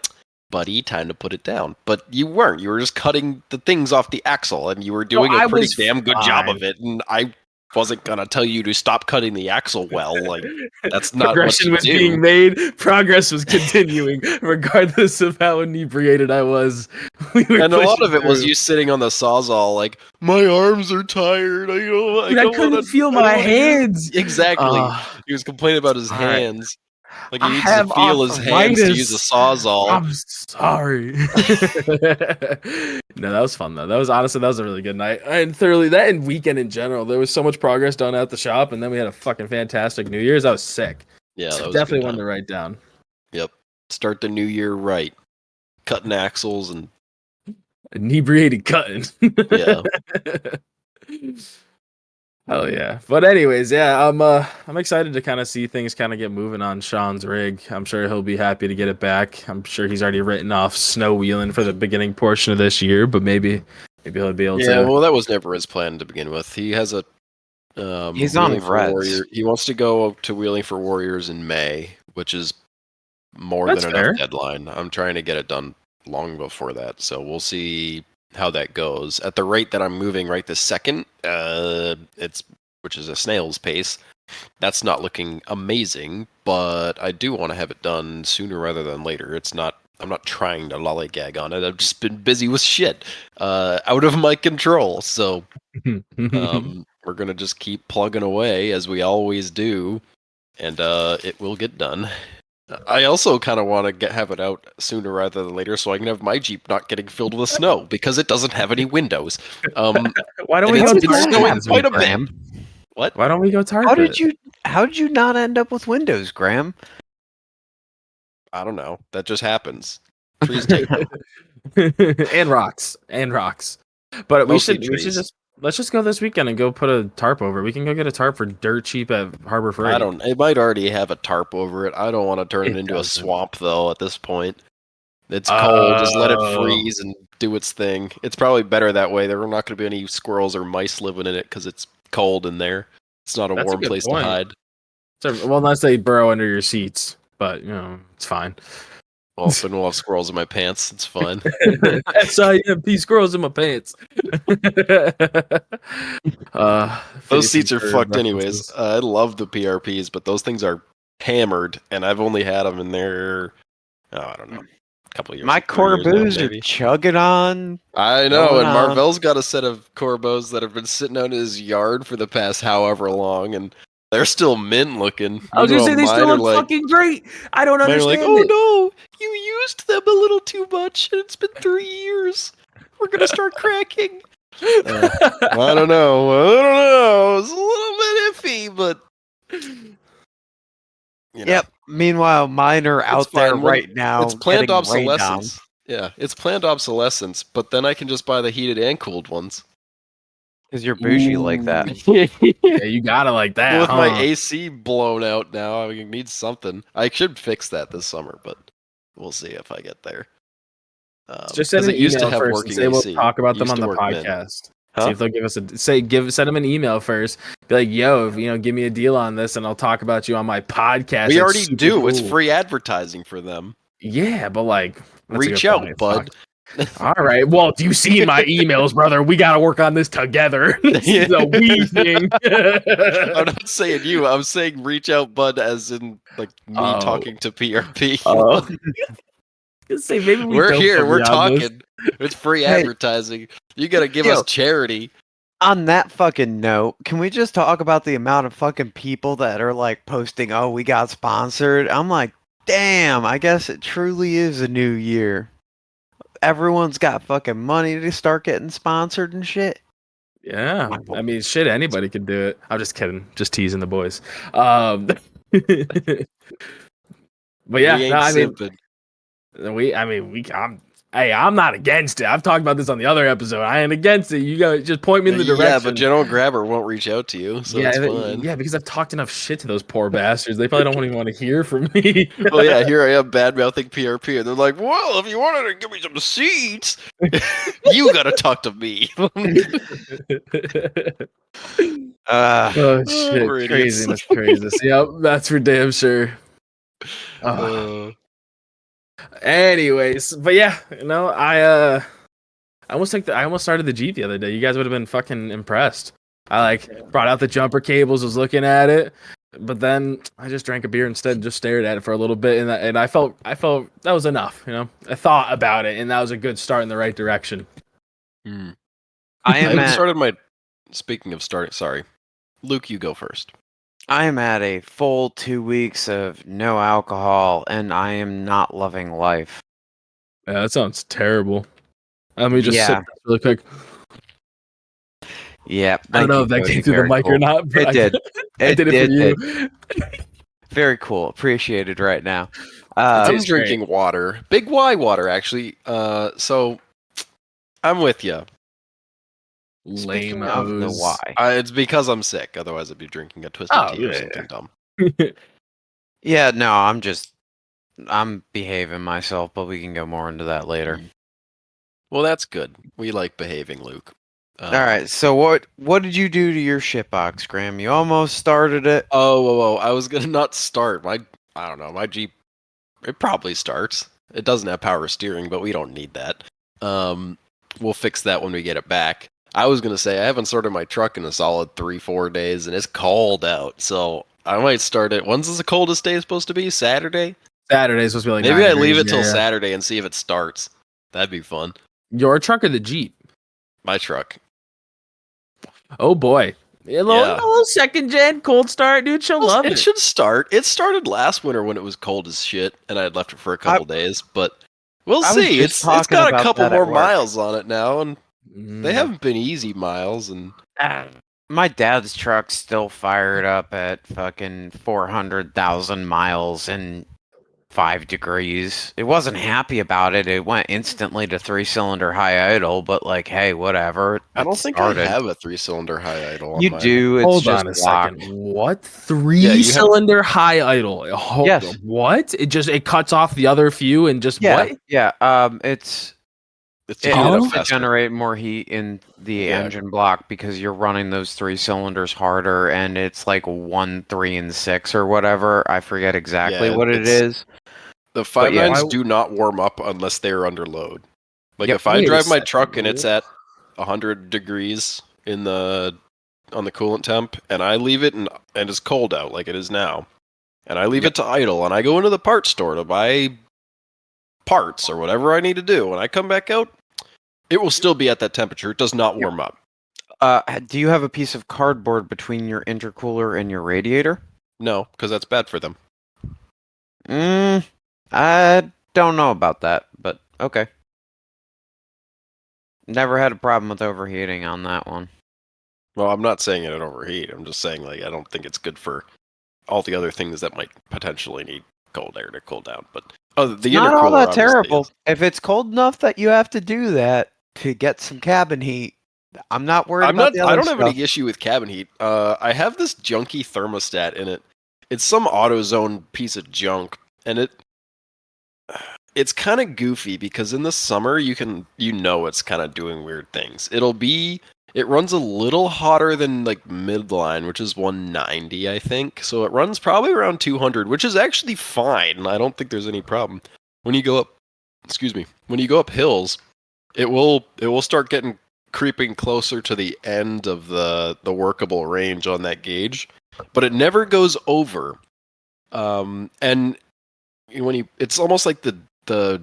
S1: buddy, time to put it down. But you weren't. You were just cutting the things off the axle, and you were doing a pretty damn good job of it. And I wasn't gonna tell you to stop cutting the axle well. Like that's not
S2: progression
S1: what you
S2: was being made. Progress was continuing, regardless of how inebriated I was.
S1: And a lot of it was you sitting on the sawzall, like my arms are tired. I
S2: couldn't feel my hands.
S1: Exactly. He was complaining about his hands. Like he needs to feel his hands to use a sawzall.
S2: I'm sorry. No, that was fun though. That was a really good night. And thoroughly that and weekend in general. There was so much progress done at the shop, and then we had a fucking fantastic New Year's. I was sick.
S1: Yeah, that was
S2: definitely one to write down.
S1: Yep. Start the new year right. Cutting axles and
S2: inebriated cutting.
S1: Yeah.
S2: Oh yeah. But anyways, yeah, I'm excited to kind of see things kind of get moving on Sean's rig. I'm sure he'll be happy to get it back. I'm sure he's already written off snow wheeling for the beginning portion of this year, but maybe he'll be able to.
S1: Yeah, well, that was never his plan to begin with. He has a
S3: he's on Warrior.
S1: He wants to go to Wheeling for Warriors in May, which is more than enough deadline. I'm trying to get it done long before that, so we'll see how that goes. At the rate that I'm moving right this second, which is a snail's pace. That's not looking amazing, but I do want to have it done sooner rather than later. I'm not trying to lollygag on it. I've just been busy with shit out of my control. So we're gonna just keep plugging away as we always do, and it will get done. I also kind of want to have it out sooner rather than later, so I can have my Jeep not getting filled with snow because it doesn't have any windows.
S2: Why don't we go Target?
S1: Quite a bit. What?
S2: Why don't we go Target?
S3: How did you not end up with windows, Graham?
S1: I don't know. That just happens. Trees take them.
S2: and rocks. But we should let's just go this weekend and go put a tarp over. We can go get a tarp for dirt cheap at Harbor Freight.
S1: It might already have a tarp over it. I don't want to turn it into a swamp though at this point. It's cold. Just let it freeze and do its thing. It's probably better that way. There are not going to be any squirrels or mice living in it because it's cold in there. It's not a warm place to hide.
S2: Well, unless they burrow under your seats, but it's fine.
S1: Well, then we'll have squirrels in my pants. It's fine.
S2: SIMP squirrels in my pants.
S1: Those seats are fucked anyways. I love the PRPs, but those things are hammered, and I've only had them in there, I don't know, a couple of years.
S3: My Corbos are chugging on.
S1: I know, and Marvell's got a set of Corbos that have been sitting out in his yard for the past however long, and they're still mint looking.
S2: I was gonna say they still look fucking great. I don't understand.
S1: Like, oh no, you used them a little too much, and it's been 3 years. We're gonna start cracking. I don't know. It's a little bit iffy, but
S3: Yep. Meanwhile, mine are out there right now.
S1: It's planned obsolescence. Yeah, it's planned obsolescence, but then I can just buy the heated and cooled ones.
S3: Because you're bougie like that.
S2: Yeah, you gotta like that.
S1: With my AC blown out now, I need something. I should fix that this summer, but we'll see if I get there.
S2: Just send an email first and say we'll talk about them on the podcast. See if they'll give us send them an email first. Be like, yo, give me a deal on this, and I'll talk about you on my podcast.
S1: We already do. Cool. It's free advertising for them.
S2: Yeah, but like,
S1: reach out, bud.
S2: All right. Well, do you see my emails, brother? We got to work on this together. This is a we thing.
S1: I'm not saying you. I'm saying reach out, bud, as in like me talking to PRP.
S2: Say maybe
S1: We're
S2: don't
S1: here.
S2: put
S1: We're
S2: me on this.
S1: talking. It's free
S3: Hey.
S1: advertising. You gotta give us charity.
S3: On that fucking note, can we just talk about the amount of fucking people that are like posting, "Oh, we got sponsored"? I'm like, damn. I guess it truly is a new year. Everyone's got fucking money to start getting sponsored and shit.
S2: Yeah, I mean, shit, anybody can do it. I'm just kidding, just teasing the boys. But yeah,
S1: We ain't
S2: no, I mean,
S1: simping.
S2: I'm not against it. I've talked about this on the other episode. I ain't against it. You guys just point me in the direction.
S1: Yeah, but General Grabber won't reach out to you, so it's fine.
S2: Yeah, because I've talked enough shit to those poor bastards. They probably don't even want to hear from me.
S1: Well, yeah, here I am bad mouthing PRP, and they're like, "Well, if you wanted to give me some seats, you gotta talk to me."
S2: Oh shit,
S1: we're idiots.
S2: craziness. Yep, that's for damn sure. Anyways, but yeah, I almost started the Jeep the other day. You guys would have been fucking impressed. I like brought out the jumper cables, was looking at it, but then I just drank a beer instead and just stared at it for a little bit, and I felt that was enough. I thought about it, and that was a good start in the right direction.
S1: Speaking of starting, sorry, Luke, you go first.
S3: I am at a full 2 weeks of no alcohol, and I am not loving life.
S2: Yeah, that sounds terrible. Let me just sip really quick.
S3: Yeah,
S2: I don't know if that came through the mic or not, but
S3: it did.
S2: I did it for you.
S3: Very cool. Appreciated right now.
S1: I'm drinking water. Big Y water, actually. So I'm with you.
S3: Speaking of the Y.
S1: It's because I'm sick. Otherwise, I'd be drinking a Twisted Tea or something dumb.
S3: Yeah, no, I'm behaving myself, but we can go more into that later.
S1: Well, that's good. We like behaving, Luke.
S3: All right. So what did you do to your shitbox, Graham? You almost started it.
S1: Oh, I was gonna not start. I don't know. My Jeep, it probably starts. It doesn't have power steering, but we don't need that. We'll fix that when we get it back. I was gonna say I haven't started my truck in a solid 3-4 days, and it's cold out, so I might start it. When's the coldest day supposed to be? Saturday.
S2: Saturday's supposed to be like.
S1: Maybe I leave it till Saturday and see if it starts. That'd be fun.
S2: Your truck or the Jeep?
S1: My truck.
S2: Oh boy. A little second gen cold start, dude. She'll love it.
S1: It should start. It started last winter when it was cold as shit, and I had left it for a couple days. But we'll see. It's got a couple more miles on it now, and they haven't been easy miles. And
S3: my dad's truck's still fired up at fucking 400,000 miles and 5 degrees. It wasn't happy about it. It went instantly to 3-cylinder high idle, but like, hey, whatever.
S1: I don't think I have a 3-cylinder high idle.
S3: You do. It's
S2: Hold
S3: just
S2: on a second. What?
S3: 3-cylinder
S2: high idle?
S3: Yes.
S2: What? It cuts off the other few and just what?
S3: Yeah. It helps to generate more heat in the engine block because you're running those 3 cylinders harder, and it's like 1, 3, and 6 or whatever. I forget exactly what it is.
S1: The 5.9s do not warm up unless they're under load. Like if I drive my truck and it's at 100 degrees on the coolant temp, and I leave it and it's cold out like it is now, and I leave it to idle, and I go into the parts store to buy parts or whatever I need to do, when I come back out, it will still be at that temperature. It does not warm up.
S3: Do you have a piece of cardboard between your intercooler and your radiator?
S1: No, because that's bad for them.
S3: I don't know about that, but okay. Never had a problem with overheating on that one.
S1: Well, I'm not saying it'd overheat. I'm just saying, like, I don't think it's good for all the other things that might potentially need cold air to cool down. But the
S3: not all that terrible.
S1: Is.
S3: If it's cold enough that you have to do that to get some cabin heat, I'm not worried about the other
S1: I don't
S3: stuff.
S1: have any issue with cabin heat. I have this junky thermostat in it. It's some AutoZone piece of junk, and it's kind of goofy because in the summer it's kind of doing weird things. It runs a little hotter than like midline, which is 190, I think. So it runs probably around 200, which is actually fine. I don't think there's any problem. When you go up hills, It will start getting creeping closer to the end of the workable range on that gauge, but it never goes over. And it's almost like the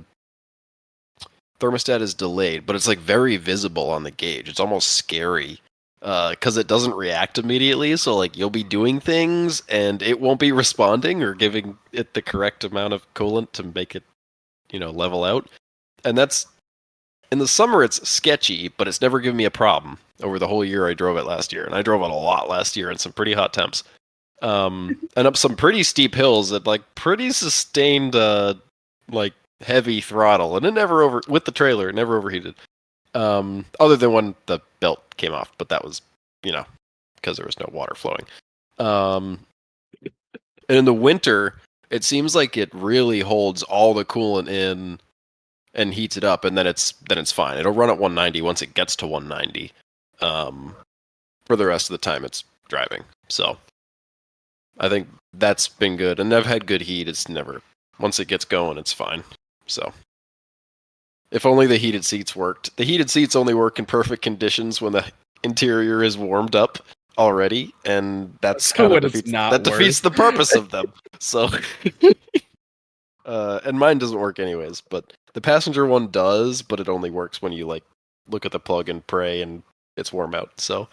S1: thermostat is delayed, but it's like very visible on the gauge. It's almost scary because it doesn't react immediately. So like you'll be doing things and it won't be responding or giving it the correct amount of coolant to make it, level out. And that's in the summer it's sketchy, but it's never given me a problem over the whole year I drove it last year. And I drove it a lot last year in some pretty hot temps. And up some pretty steep hills at like pretty sustained like heavy throttle, and it never with the trailer, it never overheated. Other than when the belt came off, but that was, because there was no water flowing. And in the winter, it seems like it really holds all the coolant in and heats it up, and then it's fine. It'll run at 190 once it gets to 190. For the rest of the time it's driving. So I think that's been good, and I've had good heat. It's never, once it gets going, it's fine. So if only the heated seats worked. The heated seats only work in perfect conditions when the interior is warmed up already, and that's kind of defeats the purpose of them. So and mine doesn't work anyways, but the passenger one does, but it only works when you like look at the plug and pray and it's warm out. So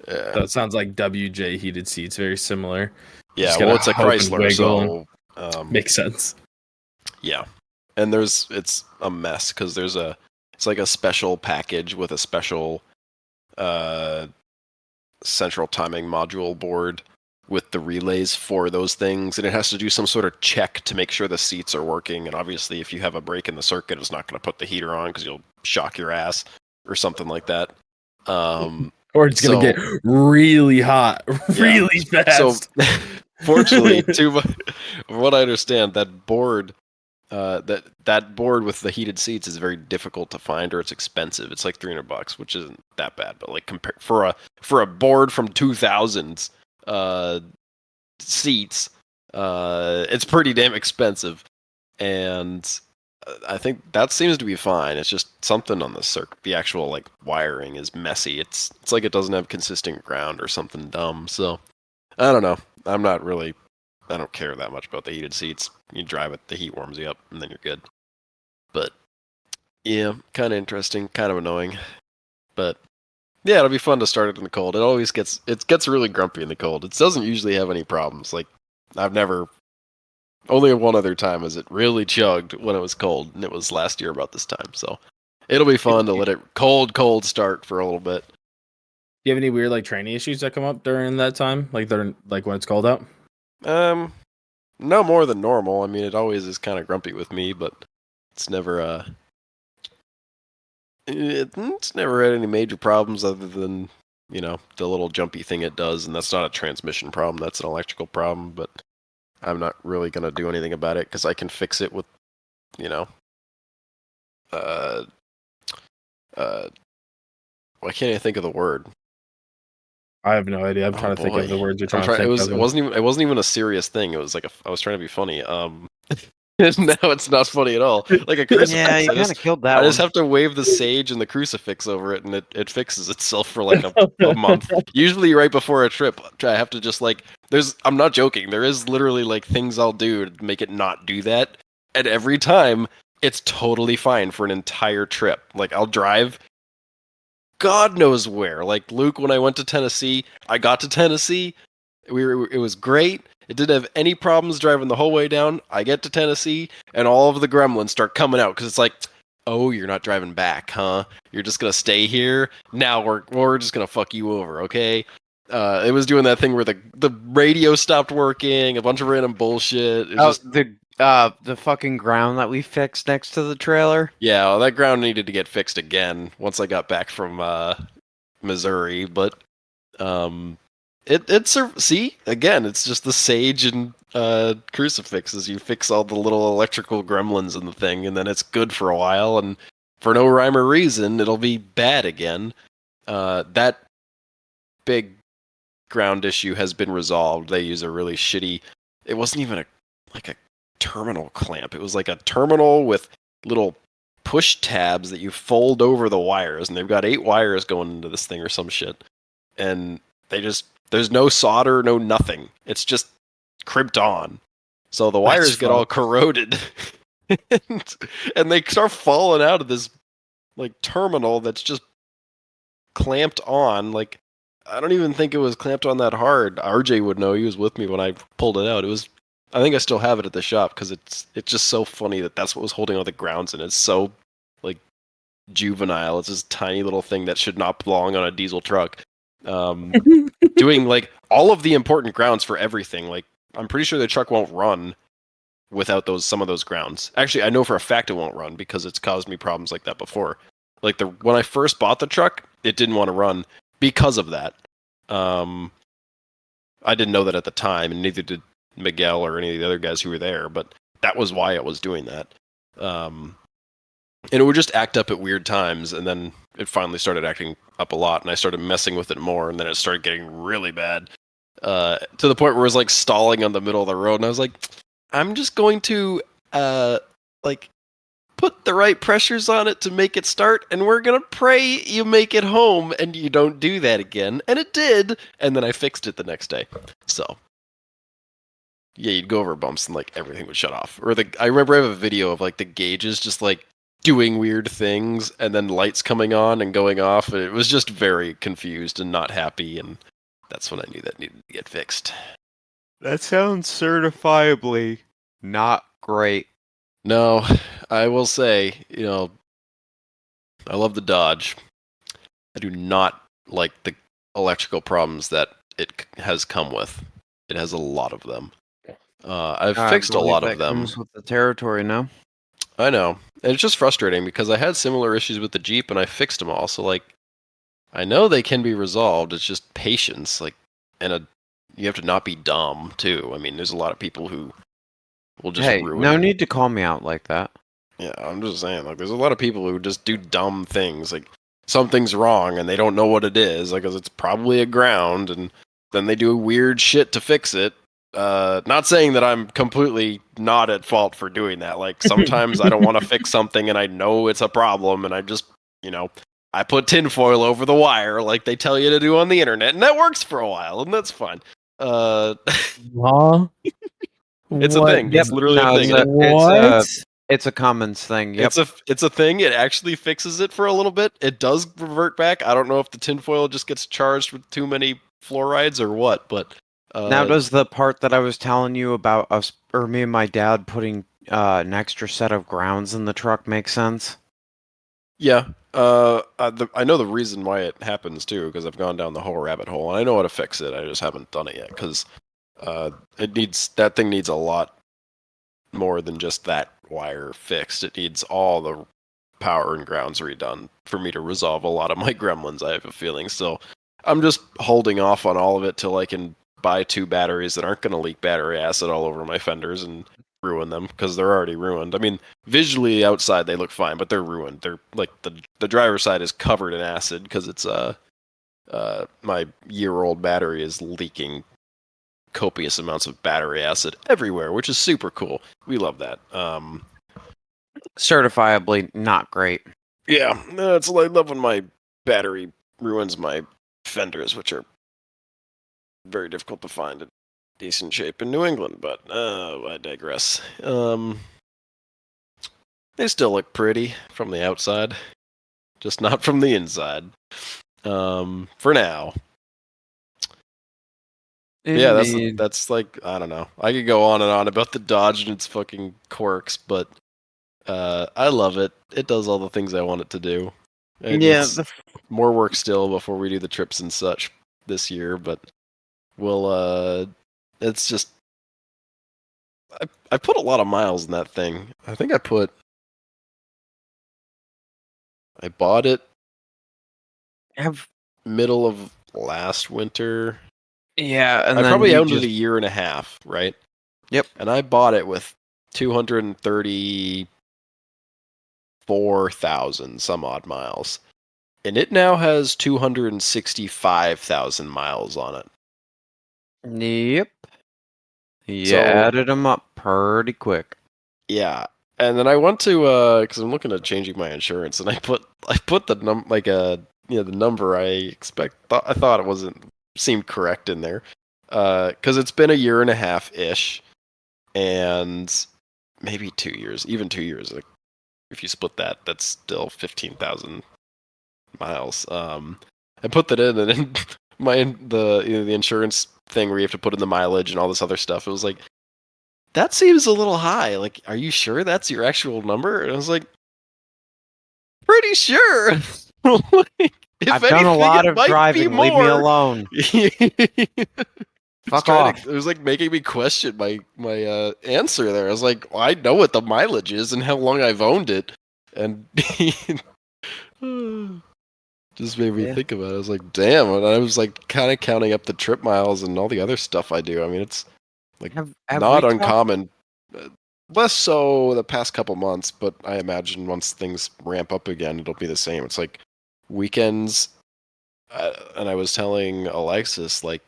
S2: that sounds like WJ heated seats, very similar.
S1: Yeah, well, it's a Chrysler, so
S2: makes sense.
S1: Yeah, and it's a mess because it's like a special package with a special central timing module board with the relays for those things, and it has to do some sort of check to make sure the seats are working. And obviously, if you have a break in the circuit, it's not going to put the heater on because you'll shock your ass or something like that.
S2: Or it's going to get really hot, really fast.
S1: So, fortunately, from what I understand, that board, that board with the heated seats is very difficult to find, or it's expensive. It's like $300, which isn't that bad, but like for a board from 2000s seats, it's pretty damn expensive, and I think that seems to be fine. It's just something on the circuit. The actual like wiring is messy. It's like it doesn't have consistent ground or something dumb. So I don't know. I don't care that much about the heated seats. You drive it, the heat warms you up, and then you're good. But yeah, kind of interesting, kind of annoying. But yeah, it'll be fun to start it in the cold. It gets really grumpy in the cold. It doesn't usually have any problems. Like only one other time has it really chugged when it was cold, and it was last year about this time. So it'll be fun to let it cold start for a little bit.
S2: Do you have any weird like training issues that come up during that time, like when it's cold out?
S1: No more than normal. I mean, it always is kind of grumpy with me, but it's never it's never had any major problems other than the little jumpy thing it does, and that's not a transmission problem. That's an electrical problem, but I'm not really gonna do anything about it because I can fix it with why can't I think of the word?
S2: I have no idea. I'm trying to think of the words you're trying to think of.
S1: It wasn't even a serious thing. It was like I was trying to be funny. Now it's not funny at all. Like a crucifix.
S3: Yeah, you kind of killed that.
S1: I just have to wave the sage and the crucifix over it, and it fixes itself for like a month. Usually, right before a trip, I have to just like. I'm not joking. There is literally like things I'll do to make it not do that, and every time it's totally fine for an entire trip. Like I'll drive God knows where. Like Luke, when I went to Tennessee, I got to Tennessee. It was great. It didn't have any problems driving the whole way down. I get to Tennessee, and all of the gremlins start coming out because it's like, oh, you're not driving back, huh? You're just gonna stay here. Now we're just gonna fuck you over, okay? It was doing that thing where the radio stopped working, a bunch of random bullshit.
S3: The fucking ground that we fixed next to the trailer.
S1: Yeah, well, that ground needed to get fixed again once I got back from Missouri. But see, again, it's just the sage and crucifixes. You fix all the little electrical gremlins in the thing, and then it's good for a while. And for no rhyme or reason, it'll be bad again. That big ground issue has been resolved. They use a really shitty. It wasn't even a terminal clamp. It was like a terminal with little push tabs that you fold over the wires, and they've got 8 wires going into this thing or some shit. And there's no solder, no nothing. It's just crimped on. So the wires get all corroded. and they start falling out of this like terminal that's just clamped on. Like, I don't even think it was clamped on that hard. RJ would know. He was with me when I pulled it out. I think I still have it at the shop because it's just so funny that that's what was holding all the grounds, and it's so like juvenile. It's this tiny little thing that should not belong on a diesel truck. Doing like all of the important grounds for everything. Like, I'm pretty sure the truck won't run without some of those grounds. Actually, I know for a fact it won't run because it's caused me problems like that before. Like when I first bought the truck, it didn't want to run because of that. I didn't know that at the time, and neither did Miguel or any of the other guys who were there, but that was why it was doing that. And it would just act up at weird times, and then it finally started acting up a lot, and I started messing with it more, and then it started getting really bad. To the point where it was like stalling on the middle of the road, and I was like, I'm just going to put the right pressures on it to make it start, and we're gonna pray you make it home and you don't do that again. And it did, and then I fixed it the next day. So yeah, you'd go over bumps and like everything would shut off. Or I remember I have a video of like the gauges just like doing weird things and then lights coming on and going off. And it was just very confused and not happy, and that's when I knew that needed to get fixed.
S3: That sounds certifiably not great.
S1: No, I will say, I love the Dodge. I do not like the electrical problems that it has come with. It has a lot of them. I've fixed a lot of them.
S3: Comes with the territory now.
S1: I know. And it's just frustrating because I had similar issues with the Jeep and I fixed them all. So like, I know they can be resolved. It's just patience. Like, and you have to not be dumb too. I mean, there's a lot of people who will just ruin.
S3: No need to call me out like that.
S1: Yeah, I'm just saying. Like, there's a lot of people who just do dumb things. Like, something's wrong and they don't know what it is. Like, 'cause it's probably a ground, and then they do weird shit to fix it. Not saying that I'm completely not at fault for doing that. Like, sometimes I don't want to fix something and I know it's a problem, and I just, I put tinfoil over the wire like they tell you to do on the internet, and that works for a while, and that's fine. It's a thing. It's literally a thing.
S3: It's a commons thing. Yep.
S1: It's a thing. It actually fixes it for a little bit. It does revert back. I don't know if the tinfoil just gets charged with too many fluorides or what, but
S3: now does the part that I was telling you about us or me and my dad putting an extra set of grounds in the truck make sense?
S1: Yeah. I know the reason why it happens too, because I've gone down the whole rabbit hole, and I know how to fix it. I just haven't done it yet because that thing needs a lot more than just that wire fixed. It needs all the power and grounds redone for me to resolve a lot of my gremlins, I have a feeling. So I'm just holding off on all of it till I can buy 2 batteries that aren't going to leak battery acid all over my fenders and ruin them, because they're already ruined. I mean, visually outside they look fine, but they're ruined. They're like the driver's side is covered in acid because it's my year-old battery is leaking copious amounts of battery acid everywhere, which is super cool. We love that.
S3: Certifiably not great.
S1: Yeah, it's I love when my battery ruins my fenders, which are very difficult to find in decent shape in New England, but I digress. They still look pretty from the outside, just not from the inside. For now.
S3: Indeed.
S1: Yeah, that's like, I don't know. I could go on and on about the Dodge and its fucking quirks, but I love it. It does all the things I want it to do. And more work still before we do the trips and such this year, but it's just, I put a lot of miles in that thing. I think I bought it middle of last winter.
S3: Yeah, and
S1: I
S3: then
S1: probably owned it a year and a half, right?
S3: Yep.
S1: And I bought it with 234,000 some odd miles. And it now has 265,000 miles on it.
S3: Yep. You added them up pretty quick.
S1: Yeah. And then I went to because I'm looking at changing my insurance, and I put the the number I expect. I thought it wasn't seemed correct in there, because it's been a year and a half ish, and maybe 2 years, even 2 years. Like, if you split that, that's still 15,000 miles. I put that in, and then the insurance thing where you have to put in the mileage and all this other stuff. It was like, that seems a little high. Like, are you sure that's your actual number? And I was like, pretty sure. Like, if
S3: I've done a
S1: anything,
S3: lot
S1: it
S3: of
S1: might be
S3: driving. Leave me
S1: more.
S3: alone. Fuck
S1: It
S3: off.
S1: was like making me question my answer there. I was like, well, I know what the mileage is and how long I've owned it, and just made me
S3: Yeah.
S1: think about it. I was like, damn. And I was like, kind of counting up the trip miles and all the other stuff I do. I mean, it's like
S3: Have
S1: not
S3: we talked?
S1: uncommon. Less so the past couple months, but I imagine once things ramp up again, it'll be the same. It's like weekends, and I was telling Alexis, like,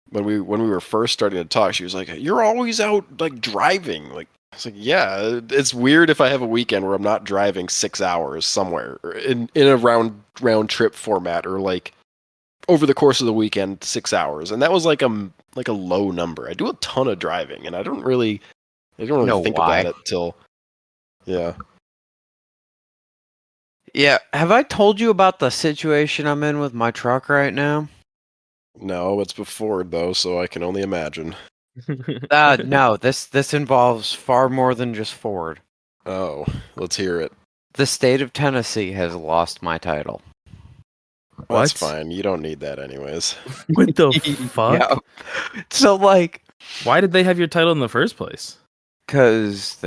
S1: when we were first starting to talk, she was like, "You're always out like driving." Like, I was like, "Yeah, it's weird if I have a weekend where I'm not driving 6 hours somewhere or in a round trip format, or like over the course of the weekend 6 hours." And that was like a low number. I do a ton of driving, and I don't really
S3: No,
S1: think
S3: why?
S1: about it till yeah.
S3: Yeah. Have I told you about the situation I'm in with my truck right now?
S1: No, it's before though, so I can only imagine.
S3: No. This involves far more than just Ford.
S1: Oh, let's hear it.
S3: The state of Tennessee has lost my title.
S1: That's
S2: What?
S1: fine. You don't need that anyways.
S2: What the fuck?
S3: Yeah. So like,
S2: Why did they have your title in the first place?
S3: because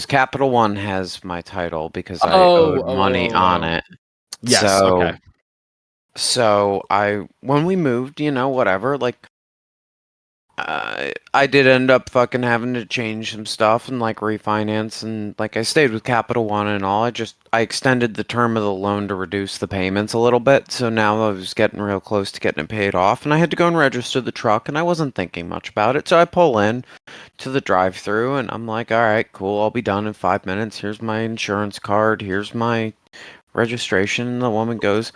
S3: Capital One has my title because I owed money on it.
S2: Yes.
S3: So,
S2: Okay.
S3: so when we moved, whatever, like, I did end up fucking having to change some stuff and like refinance, and like I stayed with Capital One and all. I extended the term of the loan to reduce the payments a little bit. So now I was getting real close to getting it paid off, and I had to go and register the truck, and I wasn't thinking much about it. So I pull in to the drive-through, and I'm like, all right, cool, I'll be done in 5 minutes. Here's my insurance card. Here's my registration. And the woman goes,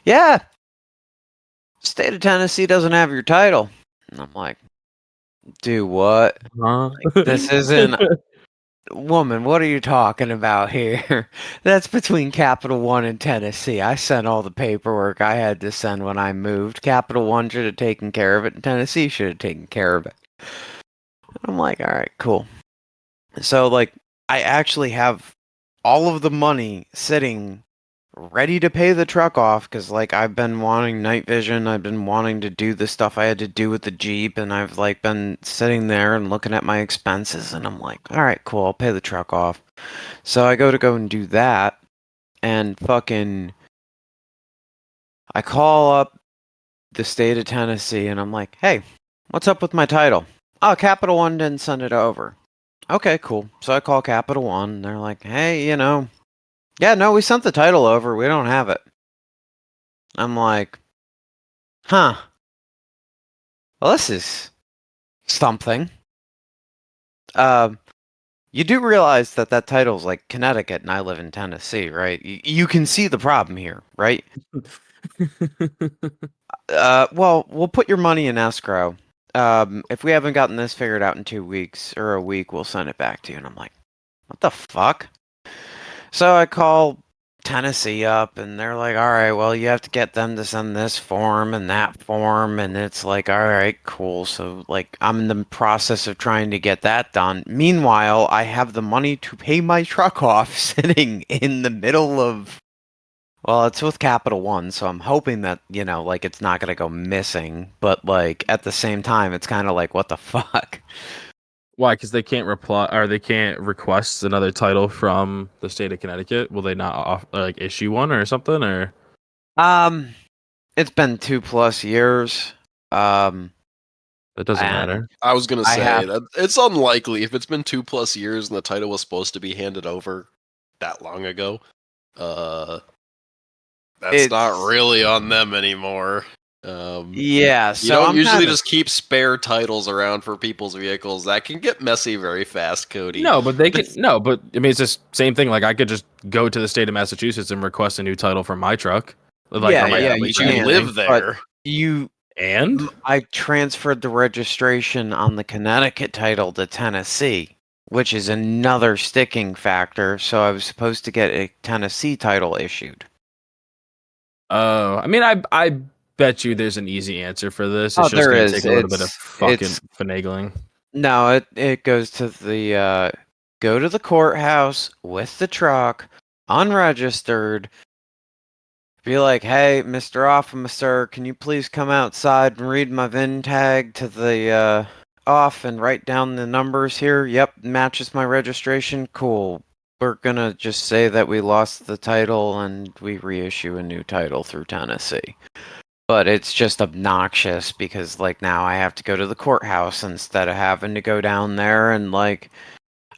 S3: yeah, state of Tennessee doesn't have your title. And I'm like, do what?
S2: Huh?
S3: This isn't. Woman, what are you talking about here? That's between Capital One and Tennessee. I sent all the paperwork I had to send when I moved. Capital One should have taken care of it, and Tennessee should have taken care of it. I'm like, all right, cool. So, like, I actually have all of the money sitting ready to pay the truck off because, like, I've been wanting night vision. I've been wanting to do the stuff I had to do with the Jeep, and I've, like, been sitting there and looking at my expenses, and I'm like, all right, cool, I'll pay the truck off. So I go and do that, and fucking, I call up the state of Tennessee, and I'm like, hey, what's up with my title? Oh, Capital One didn't send it over. Okay, cool. So I call Capital One, and they're like, hey, yeah, no, we sent the title over. We don't have it. I'm like, huh. Well, this is something. You do realize that title's like Connecticut, and I live in Tennessee, right? You can see the problem here, right? Well, we'll put your money in escrow. If we haven't gotten this figured out in 2 weeks or a week, we'll send it back to you. And I'm like, what the fuck? So I call Tennessee up, and they're like, all right, well, you have to get them to send this form and that form. And it's like, all right, cool. So, like, I'm in the process of trying to get that done. Meanwhile, I have the money to pay my truck off sitting in the middle of. Well, it's with Capital One, so I'm hoping that, like, it's not going to go missing. But, like, at the same time, it's kind of like, what the fuck?
S2: Why? Because they can't reply or they can't request another title from the state of Connecticut. Will they not like issue one or something? Or
S3: Um, it's been 2+ years.
S2: it doesn't
S3: And
S2: matter.
S1: I was gonna
S3: I
S1: say
S3: have.
S1: that it's unlikely if it's been 2+ years and the title was supposed to be handed over that long ago. That's not
S3: It's
S1: really on them anymore.
S3: Yeah,
S1: You
S3: so
S1: don't
S3: I'm
S1: usually
S3: kind of
S1: just keep spare titles around for people's vehicles. That can get messy very fast, Cody.
S2: No, but they can no, but I mean it's the same thing. Like I could just go to the state of Massachusetts and request a new title for my truck, like or my
S3: yeah,
S1: but
S3: you
S1: you
S3: can,
S1: live
S3: but
S1: there.
S3: you
S2: and
S3: I transferred the registration on the Connecticut title to Tennessee, which is another sticking factor. So I was supposed to get a Tennessee title issued.
S2: I mean I bet you there's an easy answer for this. It's
S3: Oh,
S2: just
S3: there
S2: gonna
S3: is.
S2: take a little bit of fucking
S3: It's
S2: finagling.
S3: no, it goes to the go to the courthouse with the truck, unregistered. Be like, hey, Mr. Officer, can you please come outside and read my VIN tag to the off and write down the numbers here? Yep, matches my registration. Cool. We're gonna just say that we lost the title and we reissue a new title through Tennessee. But it's just obnoxious because like now I have to go to the courthouse instead of having to go down there and like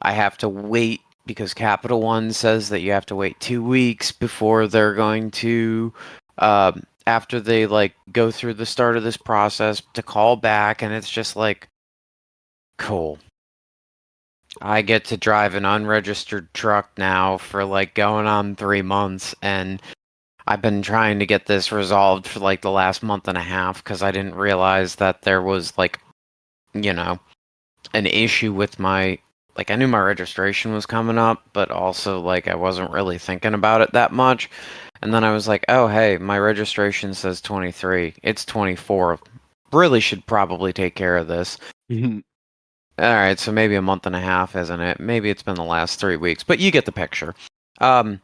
S3: I have to wait because Capital One says that you have to wait 2 weeks before they're going to, after they like go through the start of this process to call back, and it's just like, cool. I get to drive an unregistered truck now for like going on 3 months, and I've been trying to get this resolved for like the last month and a half because I didn't realize that there was like, you know, an issue with my like I knew my registration was coming up, but also like I wasn't really thinking about it that much. And then I was like, "Oh, hey, my registration says 23. It's 24. Really should probably take care of this." All right, so maybe a month and a half, isn't it? Maybe it's been the last 3 weeks, but you get the picture. And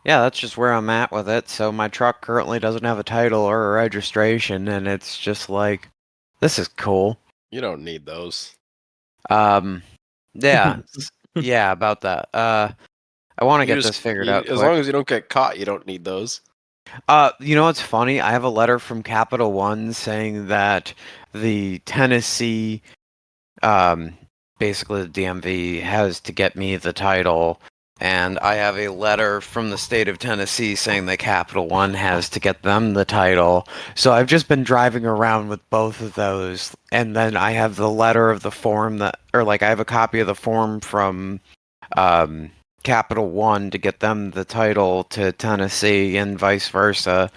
S3: yeah, that's just where I'm at with it. So my truck currently doesn't have a title or a registration, and it's just like, this is cool.
S1: You don't need those.
S3: Yeah, yeah, about that. I want to
S1: You
S3: get
S1: just
S3: this figured out
S1: as
S3: quick.
S1: long as you don't get caught, you don't need those.
S3: You know what's funny? I have a letter from Capital One saying that the Tennessee, um, basically the DMV has to get me the title, and I have a letter from the state of Tennessee saying that Capital One has to get them the title. So I've just been driving around with both of those, and then I have the letter of the form that, or like I have a copy of the form from Capital One to get them the title to Tennessee and vice versa.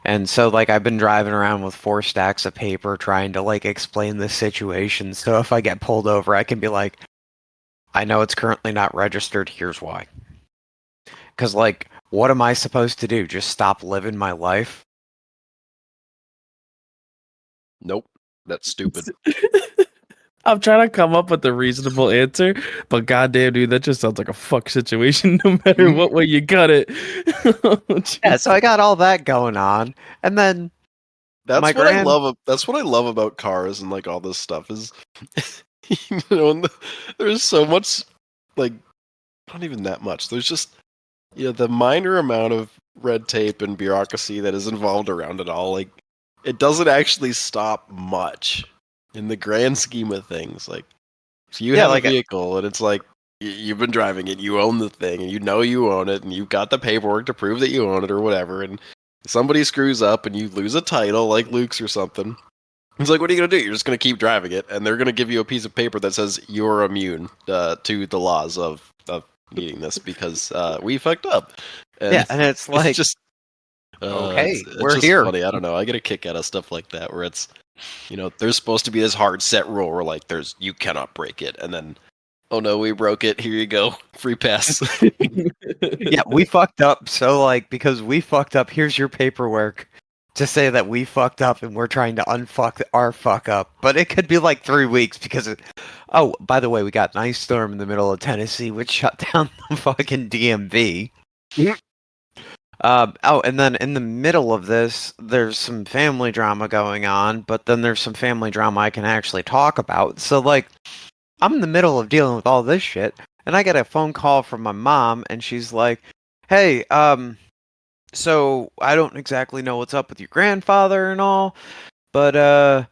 S3: And so like I've been driving around with 4 stacks of paper trying to like explain the situation. So if I get pulled over, I can be like, I know it's currently not registered, here's why. Cuz like what am I supposed to do? Just stop living my life?
S1: Nope. That's stupid.
S2: I'm trying to come up with a reasonable answer, but goddamn, dude, that just sounds like a fuck situation. No matter what way you cut it. Oh,
S3: Yeah, so
S2: jeez.
S3: I got all that going on. And then
S1: That's
S3: my
S1: what I
S3: grand
S1: love. That's what I love about cars and like all this stuff is, you know, there's so much, like, not even that much. There's just, the minor amount of red tape and bureaucracy that is involved around it all. Like, it doesn't actually stop much in the grand scheme of things. Like, if you
S3: yeah,
S1: have a
S3: like
S1: vehicle and it's like you've been driving it, you own the thing, and you know you own it, and you've got the paperwork to prove that you own it or whatever, and somebody screws up and you lose a title like Luke's or something. He's like, what are you going to do? You're just going to keep driving it, and they're going to give you a piece of paper that says you're immune to the laws of needing this because we fucked up. And
S3: yeah, and it's
S1: it's
S3: like
S1: just
S3: okay,
S1: it's
S3: we're
S1: just
S3: here.
S1: funny. I don't know. I get a kick out of stuff like that where it's, there's supposed to be this hard set rule where like you cannot break it, and then oh no, we broke it. Here you go, free pass.
S3: Yeah, we fucked up. So like because we fucked up, here's your paperwork to say that we fucked up and we're trying to unfuck our fuck up. But it could be like 3 weeks because oh, by the way, we got an ice storm in the middle of Tennessee which shut down the fucking DMV. Oh, and then in the middle of this, there's some family drama going on, but then there's some family drama I can actually talk about. So like I'm in the middle of dealing with all this shit, and I get a phone call from my mom, and she's like, "Hey, so I don't exactly know what's up with your grandfather and all, but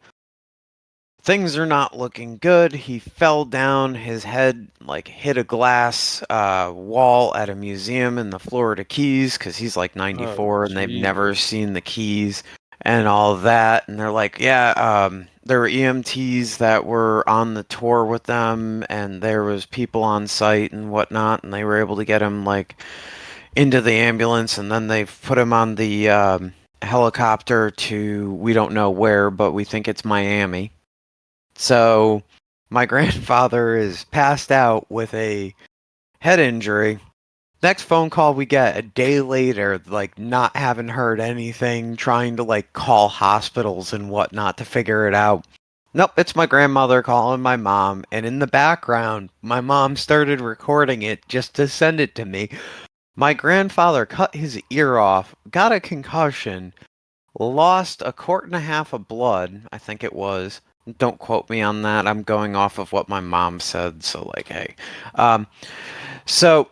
S3: things are not looking good. He fell down. His head like hit a glass wall at a museum in the Florida Keys because he's like 94 and they've never seen the Keys and all of that. And they're like, yeah, there were EMTs that were on the tour with them, and there was people on site and whatnot, and they were able to get him like into the ambulance, and then they've put him on the helicopter to we don't know where, but we think it's Miami. So my grandfather is passed out with a head injury. Next phone call we get a day later, like not having heard anything, trying to like call hospitals and whatnot to figure it out. Nope, it's my grandmother calling my mom, and in the background, my mom started recording it just to send it to me. My grandfather cut his ear off, got a concussion, lost 1.5 quarts of blood, I think it was. Don't quote me on that. I'm going off of what my mom said, so like, hey. So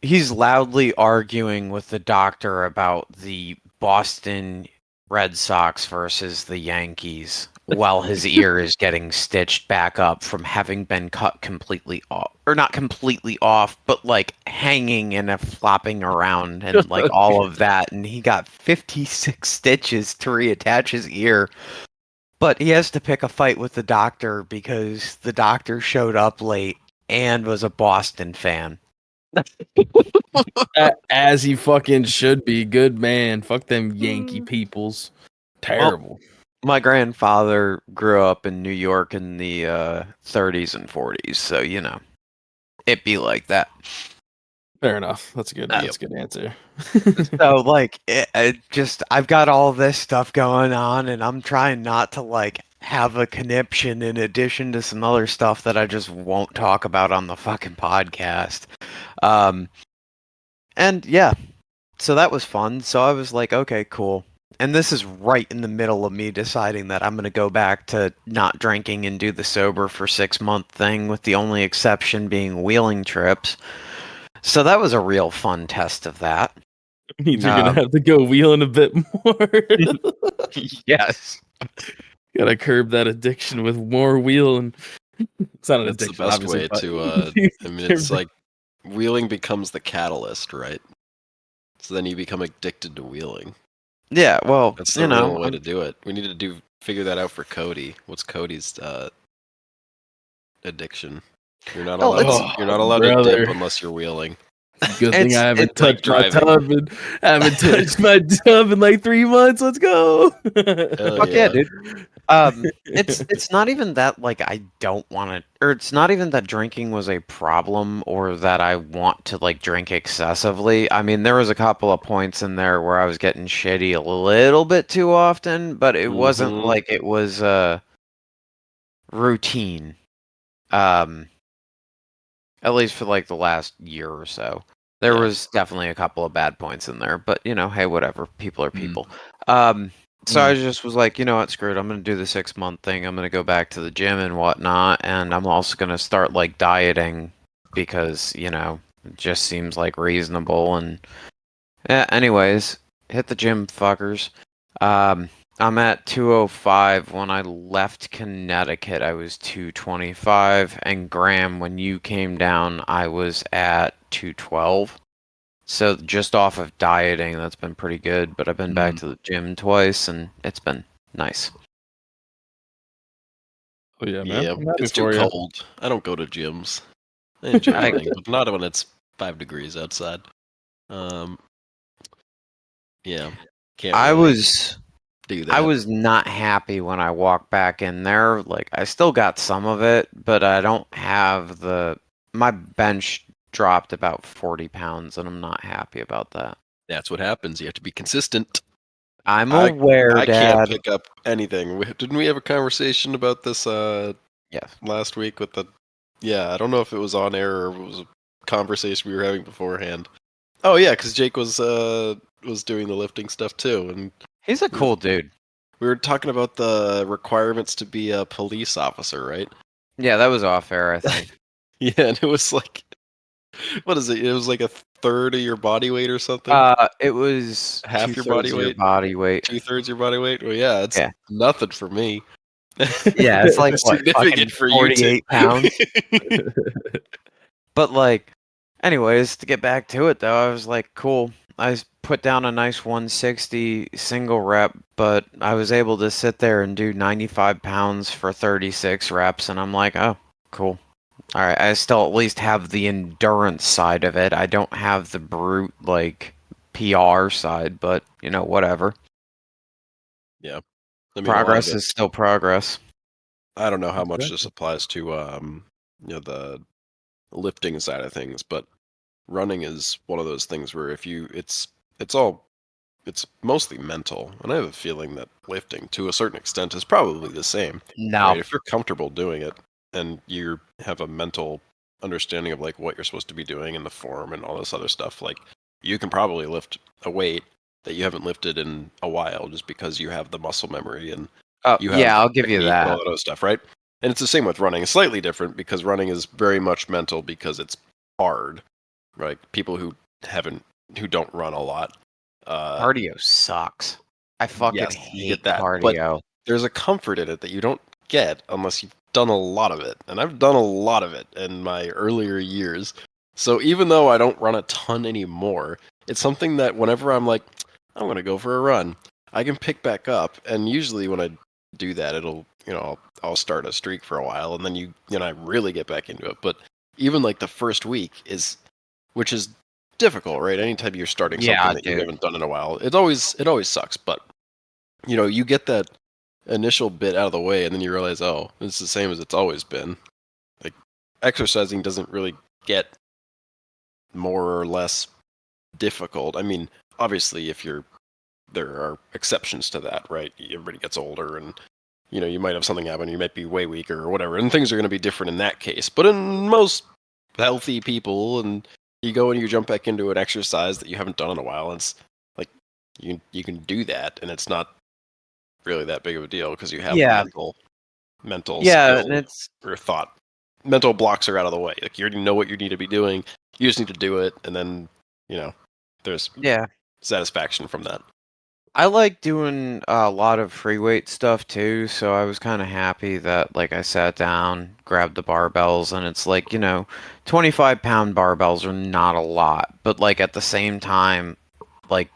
S3: he's loudly arguing with the doctor about the Boston Red Sox versus the Yankees while his ear is getting stitched back up from having been cut completely off. Or not completely off, but like hanging and flopping around and like all of that. And he got 56 stitches to reattach his ear. But he has to pick a fight with the doctor because the doctor showed up late and was a Boston fan.
S2: As he fucking should be. Good man. Fuck them Yankee peoples. Terrible.
S3: My grandfather grew up in New York in the 30s and 40s, so you know, it be like that.
S2: Fair enough. That's a good. That's a good answer.
S3: So like, it just I've got all this stuff going on, and I'm trying not to like have a conniption in addition to some other stuff that I just won't talk about on the fucking podcast. And yeah, so that was fun. So I was like, okay, cool. And this is right in the middle of me deciding that I'm going to go back to not drinking and do the sober for 6 month thing, with the only exception being wheeling trips. So that was a real fun test of that.
S2: Means you're going to have to go wheeling a bit more.
S3: Yes.
S2: Gotta curb that addiction with more wheeling. It's not an
S1: That's
S2: addiction.
S1: the best way to, I mean, it's like wheeling becomes the catalyst, right? So then you become addicted to wheeling.
S3: Yeah, well,
S1: that's the real way to do it. We need to figure that out for Cody. What's Cody's addiction? You're not allowed to dip unless you're wheeling.
S2: Good thing I haven't touched my tub and haven't touched my tub in like 3 months. Let's go.
S3: Fuck yeah, dude. It's not even that like I don't want to, or it's not even that drinking was a problem or that I want to like drink excessively. I mean, there was a couple of points in there where I was getting shitty a little bit too often, but it wasn't like it was routine. At least for like the last year or so. There was definitely a couple of bad points in there, but you know, hey, whatever. People are people. So I just was like, you know what, screw it. I'm going to do the 6 month thing. I'm going to go back to the gym and whatnot. And I'm also going to start like dieting because, you know, it just seems like reasonable. And yeah, anyways, hit the gym, fuckers. I'm at 205. When I left Connecticut, I was 225. And Graham, when you came down, I was at 212. So just off of dieting, that's been pretty good. But I've been back to the gym twice, and it's been nice.
S2: Oh yeah, man.
S1: Yeah, it's too cold. I don't go to gyms. I enjoy running, but not when it's 5 degrees outside. Yeah, can't.
S3: I was
S1: do that.
S3: I was not happy when I walked back in there. Like I still got some of it, but I don't have my bench dropped about 40 pounds, and I'm not happy about that.
S1: That's what happens. You have to be consistent.
S3: I'm aware,
S1: I
S3: Dad.
S1: can't pick up anything. Didn't we have a conversation about this last week with the... Yeah, I don't know if it was on air or it was a conversation we were having beforehand. Oh yeah, because Jake was doing the lifting stuff too, and
S3: he's a cool dude.
S1: We were talking about the requirements to be a police officer, right?
S3: Yeah, that was off air, I think.
S1: Yeah, and it was like, what is it? It was like a third of your body weight or something?
S3: It was
S1: half your body weight?
S3: 2/3 your body weight.
S1: 2/3 your body weight? Well, yeah, it's nothing for me.
S3: Yeah, it's like what,
S1: significant
S3: fucking
S1: for you too.
S3: 48 pounds. But like, anyways, to get back to it though, I was like, cool. Put down a nice 160 single rep, but I was able to sit there and do 95 pounds for 36 reps, and I'm like, oh, cool. All right, I still at least have the endurance side of it. I don't have the brute like PR side, but you know, whatever.
S1: Yeah. I mean, a lot of
S3: Progress
S1: it.
S3: is still progress.
S1: I don't know how much
S2: Exactly.
S1: this applies to the lifting side of things, but running is one of those things where if you it's mostly mental, and I have a feeling that lifting to a certain extent is probably the same,
S3: No.
S1: right? If you're comfortable doing it and you have a mental understanding of like what you're supposed to be doing in the form and all this other stuff, like you can probably lift a weight that you haven't lifted in a while just because you have the muscle memory and
S3: Oh,
S1: you have
S3: yeah, I'll give you
S1: technique and all
S3: that.
S1: that other stuff, right? And it's the same with running. It's slightly different because running is very much mental because it's hard, right? People who don't run a lot, uh,
S3: Cardio sucks. I fucking
S1: yes, you get
S3: hate
S1: that, but
S3: cardio.
S1: there's a comfort in it that you don't get unless you've done a lot of it. And I've done a lot of it in my earlier years. So even though I don't run a ton anymore, it's something that whenever I'm like, I'm gonna go for a run, I can pick back up. And usually when I do that, it'll I'll start a streak for a while, and then I really get back into it. But even like the first week which is difficult, right? Anytime you're starting something
S3: Yeah,
S1: that you
S3: dude.
S1: haven't done in a while, it always sucks. But you get that initial bit out of the way, and then you realize, oh, it's the same as it's always been. Like exercising doesn't really get more or less difficult. I mean, obviously, there are exceptions to that, right? Everybody gets older, and you might have something happen. You might be way weaker or whatever, and things are going to be different in that case. But in most healthy people, and you go and you jump back into an exercise that you haven't done in a while, and it's like you can do that, and it's not really that big of a deal because you have the
S3: Yeah.
S1: mental
S3: Yeah, and
S1: skill
S3: it's
S1: or thought. Mental blocks are out of the way. Like you already know what you need to be doing. You just need to do it, and then there's
S3: yeah.
S1: satisfaction from that.
S3: I like doing a lot of free weight stuff too, so I was kind of happy that like I sat down, grabbed the barbells, and it's like, 25-pound barbells are not a lot, but like at the same time, like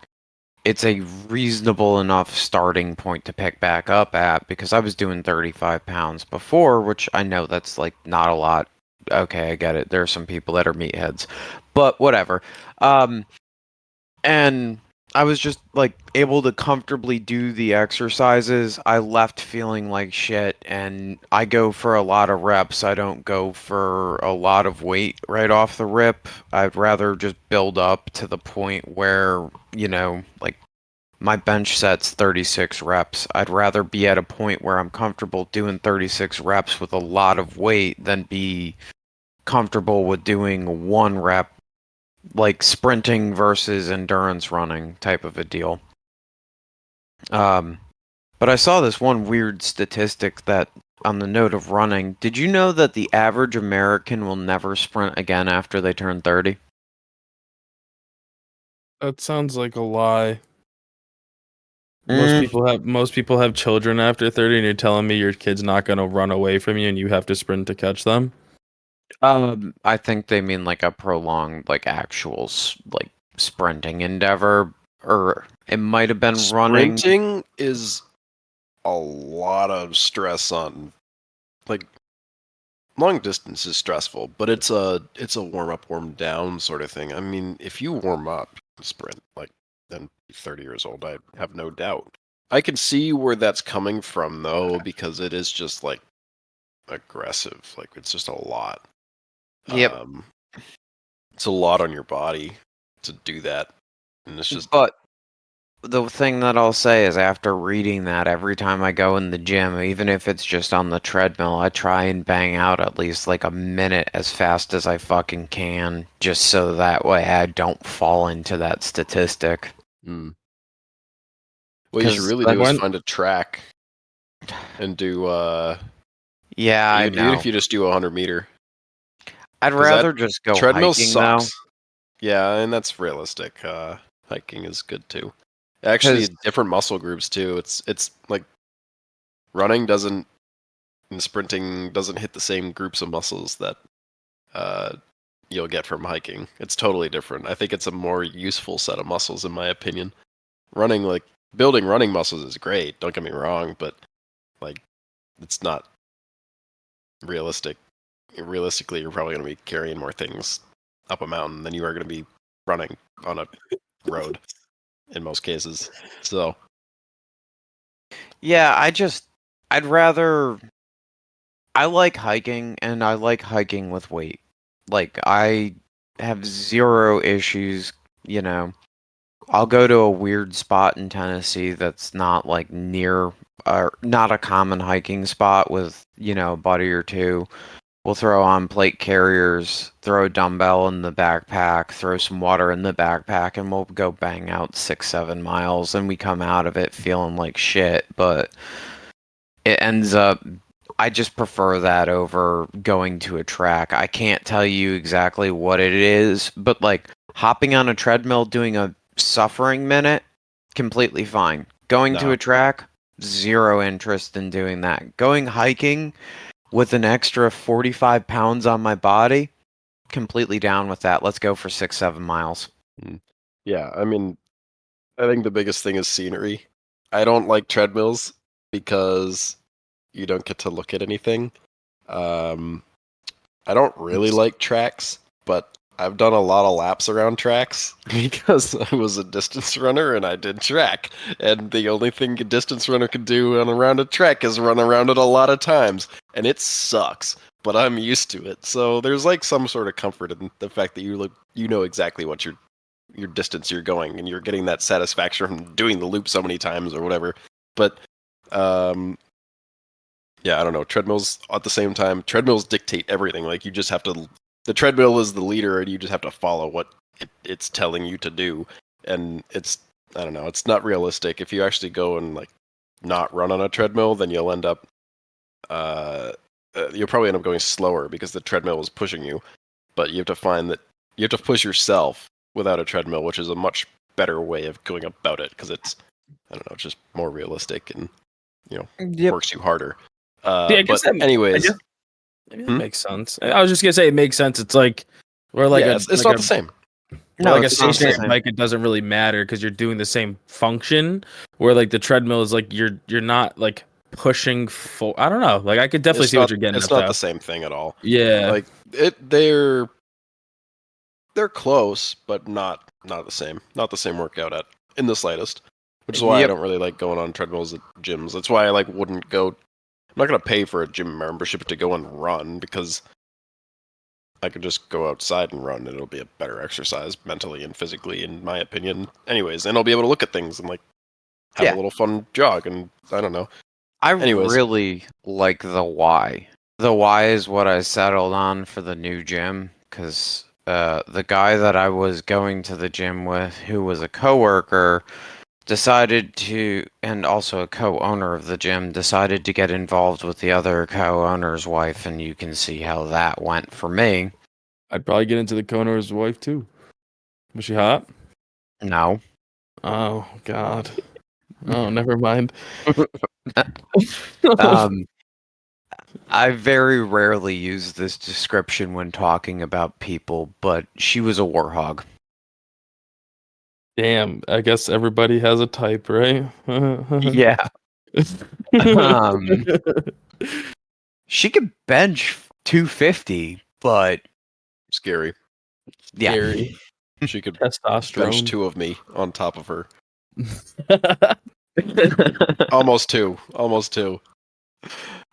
S3: it's a reasonable enough starting point to pick back up at because I was doing 35 pounds before, which I know that's like not a lot. Okay, I get it. There are some people that are meatheads, but whatever. Um, and I was just like able to comfortably do the exercises. I left feeling like shit, and I go for a lot of reps. I don't go for a lot of weight right off the rip. I'd rather just build up to the point where, like my bench set's 36 reps. I'd rather be at a point where I'm comfortable doing 36 reps with a lot of weight than be comfortable with doing one rep, like sprinting versus endurance running type of a deal. Um, but I saw this one weird statistic that, on the note of running, did you know that the average American will never sprint again after they turn 30?
S2: That sounds like a lie.
S3: Mm,
S2: Most people have children after 30, and you're telling me your kid's not gonna run away from you and you have to sprint to catch them?
S3: I think they mean like a prolonged, like actual, like sprinting endeavor, or it might have been running.
S1: Sprinting is a lot of stress on like long distance is stressful, but it's a warm up, warm down sort of thing. I mean, if you warm up and sprint, like then 30 years old, I have no doubt. I can see where that's coming from though, because it is just like aggressive. Like it's just a lot.
S3: Yep.
S1: Um, it's a lot on your body to do that, and it's just
S3: But the thing that I'll say is after reading that, every time I go in the gym, even if it's just on the treadmill, I try and bang out at least like a minute as fast as I fucking can, just so that way I don't fall into that statistic.
S1: mm. What you should
S3: Because,
S1: really
S2: I
S1: do is
S2: went
S1: find a track and do
S3: yeah, I
S1: even
S3: know.
S1: if you just do a 100 meter,
S3: I'd
S1: because that
S3: rather just go
S1: treadmill
S3: hiking though.
S1: sucks. Yeah, and that's realistic. Hiking is good too. Actually,
S3: Because,
S1: different muscle groups too. It's like running doesn't and sprinting doesn't hit the same groups of muscles that you'll get from hiking. It's totally different. I think it's a more useful set of muscles, in my opinion. Running, like, building running muscles is great, don't get me wrong, but, like, it's not realistic. Realistically, you're probably going to be carrying more things up a mountain than you are going to be running on a road in most cases. So,
S3: Yeah, I'd rather. I like hiking, and I like hiking with weight. Like, I have zero issues, you know. I'll go to a weird spot in Tennessee that's not like near, not a common hiking spot with, a buddy or two. We'll throw on plate carriers, throw a dumbbell in the backpack, throw some water in the backpack, and we'll go bang out 6-7 miles, and we come out of it feeling like shit, but it ends up I just prefer that over going to a track. I can't tell you exactly what it is, but like hopping on a treadmill doing a suffering minute, completely fine. Going to
S1: No.
S3: a track, zero interest in doing that. Going hiking with an extra 45 pounds on my body, completely down with that. Let's go for 6-7 miles.
S1: Yeah, I mean, I think the biggest thing is scenery. I don't like treadmills because you don't get to look at anything. I don't really like tracks, but I've done a lot of laps around tracks because I was a distance runner and I did track. And the only thing a distance runner can do on around a track is run around it a lot of times. And it sucks, but I'm used to it. So there's like some sort of comfort in the fact that you know exactly what your distance you're going and you're getting that satisfaction from doing the loop so many times or whatever. But yeah, I don't know. Treadmills at the same time, treadmills dictate everything. Like you just have to, the treadmill is the leader and you just have to follow what it's telling you to do. And I don't know, it's not realistic. If you actually go and like not run on a treadmill, then you'll end up, you'll probably end up going slower because the treadmill is pushing you. But you have to find that you have to push yourself without a treadmill, which is a much better way of going about it because it's, I don't know, just more realistic and, works you harder.
S2: I guess
S1: anyways,
S2: maybe that makes sense. I was just gonna say it makes sense. It's like
S1: it's not the same.
S2: No, like a stationary bike, it doesn't really matter because you're doing the same function. Where like the treadmill is like you're not like pushing full. I don't know. Like I could definitely see what you're getting.
S1: It's not the same thing at all.
S2: Yeah,
S1: like they're close, but not the same. Not the same workout in the slightest. Which is why I don't really like going on treadmills at gyms. That's why I wouldn't go. I'm not going to pay for a gym membership to go and run because I could just go outside and run and it'll be a better exercise mentally and physically, in my opinion. Anyways, and I'll be able to look at things and have a little fun jog and I don't know.
S3: Really like the why. The why is what I settled on for the new gym because the guy that I was going to the gym with, who was a coworker, decided to, and also a co-owner of the gym, decided to get involved with the other co-owner's wife, and you can see how that went for me.
S2: I'd probably get into the co-owner's wife too. Was she hot?
S3: No.
S2: Oh God. Oh, never mind.
S3: I very rarely use this description when talking about people, but she was a warhog.
S2: Damn, I guess everybody has a type, right?
S3: Yeah. She could bench 250, but
S1: scary.
S3: Yeah.
S2: Scary.
S1: She could
S2: testosterone.
S1: Bench 2 of me on top of her. Almost two.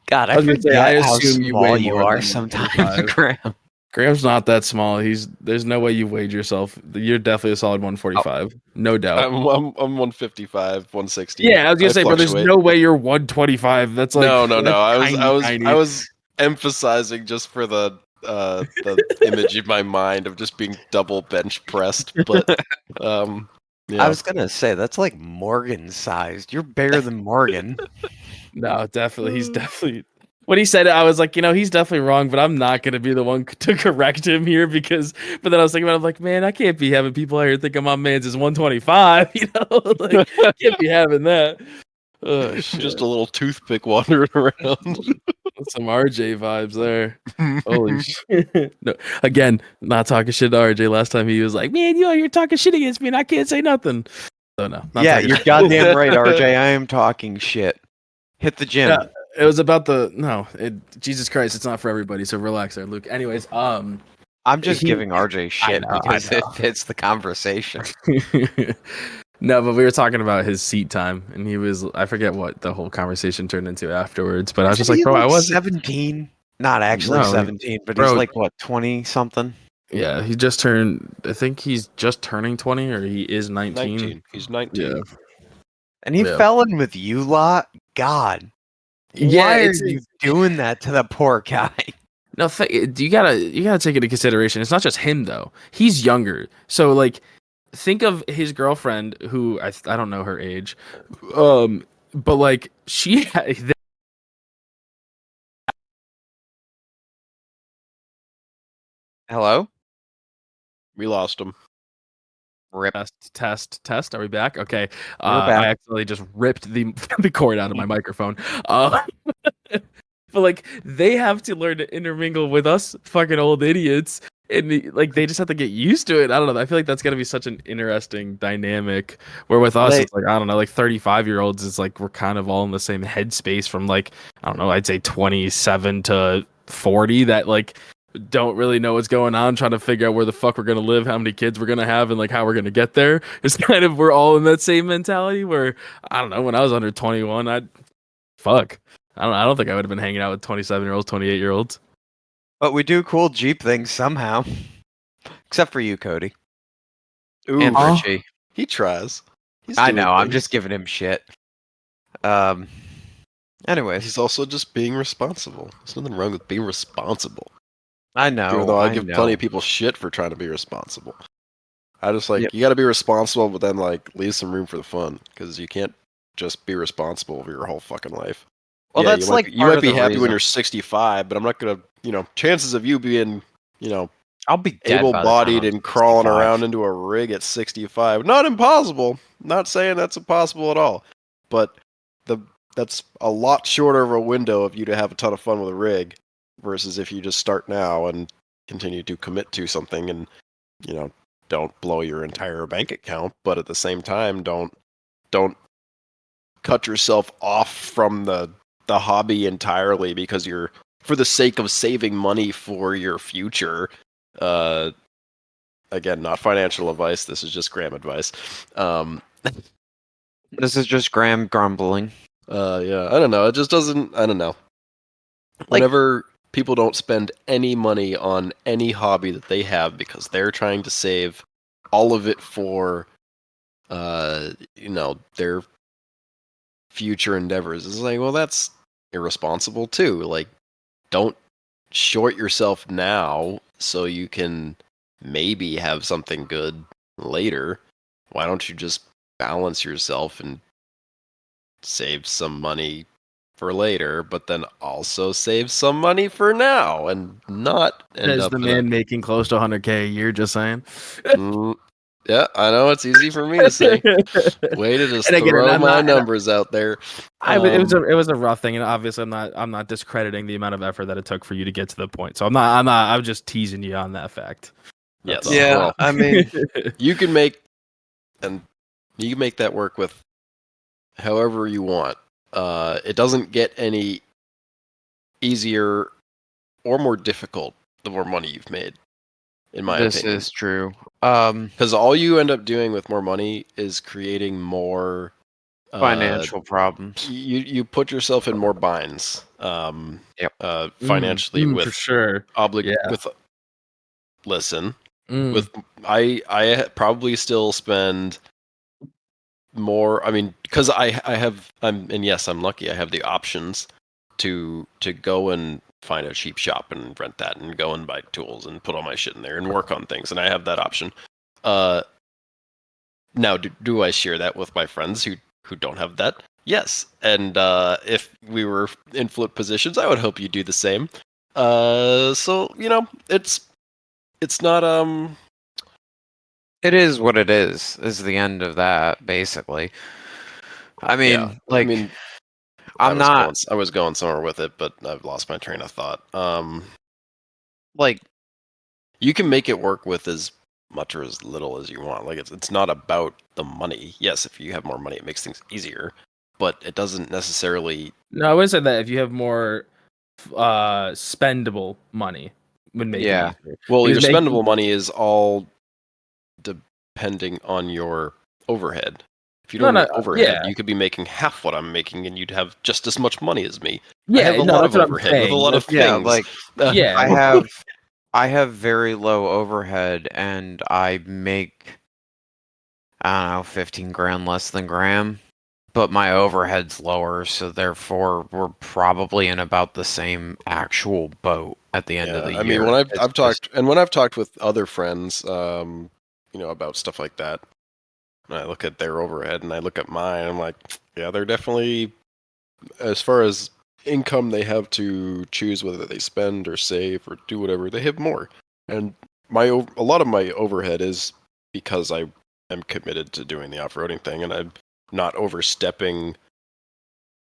S3: God, I forget how small you are sometimes, Graham.
S2: Graham's not that small. There's no way you weighed yourself. You're definitely a solid 145, no doubt.
S1: I'm 155, 160.
S2: Yeah, I was gonna say, but there's no way you're 125. That's like
S1: no.
S2: Tiny.
S1: I was emphasizing just for the image in my mind of just being double bench pressed. But yeah.
S3: I was gonna say that's like Morgan sized. You're bigger than Morgan.
S2: No, definitely. He's definitely. When he said it, I was like, he's definitely wrong, but I'm not going to be the one to correct him here but then I was thinking about it, I'm like, man, I can't be having people out here thinking my man's is 125, can't be having that. Oh, shit.
S1: Just a little toothpick wandering around.
S2: Some RJ vibes there. Holy shit. No, again, not talking shit to RJ. Last time he was like, man, you're talking shit against me and I can't say nothing. So no, not
S3: Yeah,
S2: talking
S3: you're
S2: shit.
S3: goddamn right, RJ. I am talking shit. Hit the gym.
S2: Yeah, it was about Jesus Christ, it's not for everybody, so relax there, Luke. Anyways,
S3: I'm just
S2: he-
S3: giving RJ shit
S2: know, I
S3: because it
S2: know.
S3: fits the conversation.
S2: No, but we were talking about his seat time, and I forget what the whole conversation turned into afterwards, but I was just like,
S3: Isn't he
S2: bro, I
S3: like
S2: wasn't.
S3: 17. Not actually
S2: No,
S3: 17, but he's
S2: bro,
S3: like what, 20 something?
S2: yeah, he just turned, I think he's just turning 20, or he is 19.
S1: 19. He's 19.
S2: Yeah.
S3: And he
S2: Yeah.
S3: fell in with you lot. God,
S2: Yeah,
S3: why are
S2: it's
S3: you doing that to the poor guy?
S2: no. You gotta take into consideration. It's not just him though. He's younger, so like, think of his girlfriend, who I don't know her age, but like
S3: Hello?
S1: We lost him.
S3: Rip.
S2: test. Are we back? Okay.
S3: We're back.
S2: I accidentally just ripped the the cord out of my microphone. But like they have to learn to intermingle with us fucking old idiots, and like they just have to get used to it. I don't know. I feel like that's gonna be such an interesting dynamic. Where with us, it's like I don't know, like 35-year-olds is like we're kind of all in the same headspace from like I don't know, I'd say 27 to 40 that like don't really know what's going on, trying to figure out where the fuck we're gonna live, how many kids we're gonna have, and like how we're gonna get there. It's kind of we're all in that same mentality where I don't know, when I was under 21, fuck. I don't think I would have been hanging out with 27-year-olds, 28-year-olds.
S3: But we do cool Jeep things somehow. Except for you, Cody.
S1: Ooh,
S3: And Richie.
S1: he tries. He's
S3: I
S1: doing
S3: know, I'm
S1: things.
S3: just giving him shit. Anyways,
S1: He's also just being responsible. There's nothing wrong with being responsible.
S3: I know.
S1: Even though I
S3: I
S1: give
S3: know.
S1: plenty of people shit for trying to be responsible. I just like
S3: Yep.
S1: you got to be responsible, but then like leave some room for the fun because you can't just be responsible for your whole fucking life.
S3: Well,
S1: Yeah,
S3: that's like
S1: you might be happy when you're 65, but I'm not gonna, chances of you being,
S3: I'll be dead by the time
S1: able-bodied
S3: I'm
S1: and crawling
S3: 65.
S1: around into a rig at 65. Not impossible. Not saying that's impossible at all, but that's a lot shorter of a window of you to have a ton of fun with a rig versus if you just start now and continue to commit to something and don't blow your entire bank account, but at the same time don't cut yourself off from the hobby entirely because you're for the sake of saving money for your future. Again, not financial advice. This is just Graham advice.
S3: This is just Graham grumbling.
S1: Yeah, I don't know. It just doesn't. I don't know. Whenever people don't spend any money on any hobby that they have because they're trying to save all of it for, their future endeavors, it's like, well, that's irresponsible too. Like, don't short yourself now so you can maybe have something good later. Why don't you just balance yourself and save some money for later, but then also save some money for now and not end
S2: As
S1: up
S2: the
S1: in
S2: man making close to 100K a year, just saying.
S1: Yeah, I know it's easy for me to say. Way to just throw my numbers out there.
S2: It was a rough thing, and obviously I'm not discrediting the amount of effort that it took for you to get to the point. So I'm just teasing you on that fact.
S1: Yes.
S3: Yeah,
S1: Well,
S3: I mean,
S1: you can make that work with however you want. It doesn't get any easier or more difficult the more money you've made, in my opinion.
S3: This is true.
S1: Because all you end up doing with more money is creating more
S3: financial problems.
S1: You put yourself in more binds.
S3: Yep.
S1: Financially with
S2: for sure.
S1: with listen.
S2: Mm.
S1: With I probably still spend more. I mean, because I'm lucky. I have the options to go and find a cheap shop and rent that and go and buy tools and put all my shit in there and work on things, and I have that option. Now, do I share that with my friends who don't have that? Yes, and if we were in flip positions, I would hope you do the same. So it's not
S3: It is what it is the end of that, basically. I mean, I'm not
S1: I was going somewhere with it, but I've lost my train of thought.
S3: like
S1: You can make it work with as much or as little as you want. Like it's not about the money. Yes, if you have more money, it makes things easier, but it doesn't necessarily.
S2: No, I wouldn't say that. If you have more spendable money, would make it
S3: yeah.
S2: easier.
S1: Well, your
S2: Because
S1: spendable money is all depending on your overhead. If you don't have any overhead,
S2: yeah,
S1: you could be making half what I'm making, and you'd have just as much money as me. I
S2: yeah.
S1: have a
S2: No,
S1: lot
S2: that's
S1: of
S2: what I'm
S1: overhead with a
S2: saying.
S1: lot of
S3: Yeah,
S1: things.
S3: like
S2: Yeah,
S3: I have very low overhead and I make, I don't know, 15 grand less than Graham, but my overhead's lower, so therefore we're probably in about the same actual boat at the end of
S1: Yeah,
S3: the
S1: I mean,
S3: year.
S1: when
S3: It's
S1: I've
S3: just
S1: talked with other friends, about stuff like that, and I look at their overhead and I look at mine, I'm like, yeah, they're definitely, as far as income they have to choose whether they spend or save or do whatever, they have more. And a lot of my overhead is because I am committed to doing the off-roading thing, and I'm not overstepping.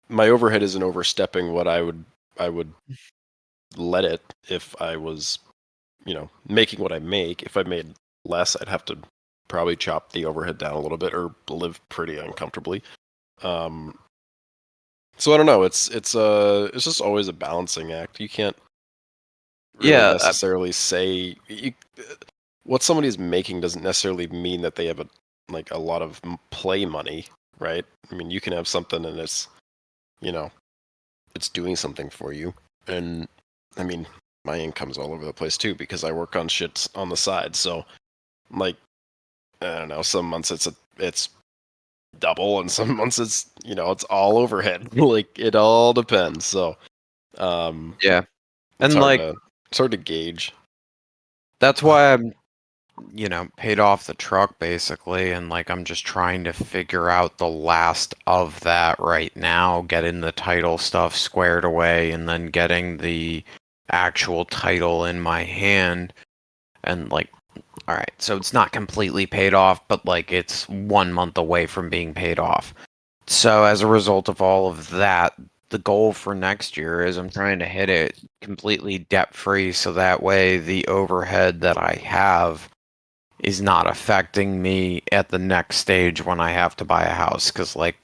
S1: My overhead isn't overstepping what I would let it if I was, making what I make. If I made less, I'd have to probably chop the overhead down a little bit or live pretty uncomfortably. Um, so I don't know. It's just always a balancing act. You can't really
S3: yeah,
S1: necessarily say what somebody is making doesn't necessarily mean that they have a lot of play money, right? I mean, you can have something and you know it's doing something for you, and I mean, my income's all over the place too because I work on shit on the side. So like, I don't know, some months it's double, and some months it's all overhead. Like it all depends. So
S3: yeah.
S1: it's
S3: And
S1: hard
S3: like
S1: to it's hard to gauge.
S3: that's why I'm, paid off the truck basically, and like I'm just trying to figure out the last of that right now, getting the title stuff squared away and then getting the actual title in my hand. And like, all right, so it's not completely paid off, but like it's 1 month away from being paid off. So as a result of all of that, the goal for next year is I'm trying to hit it completely debt free, so that way the overhead that I have is not affecting me at the next stage when I have to buy a house. Because like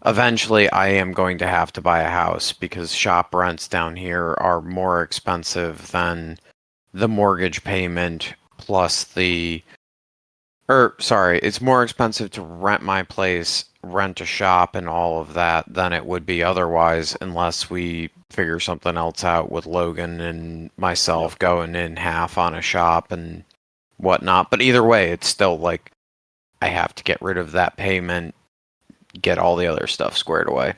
S3: eventually I am going to have to buy a house because shop rents down here are more expensive than the mortgage payment plus it's more expensive to rent my place, rent a shop, and all of that than it would be otherwise, unless we figure something else out with Logan and myself
S1: Yep.
S3: going in half on a shop and whatnot. But either way, it's still like I have to get rid of that payment, get all the other stuff squared away.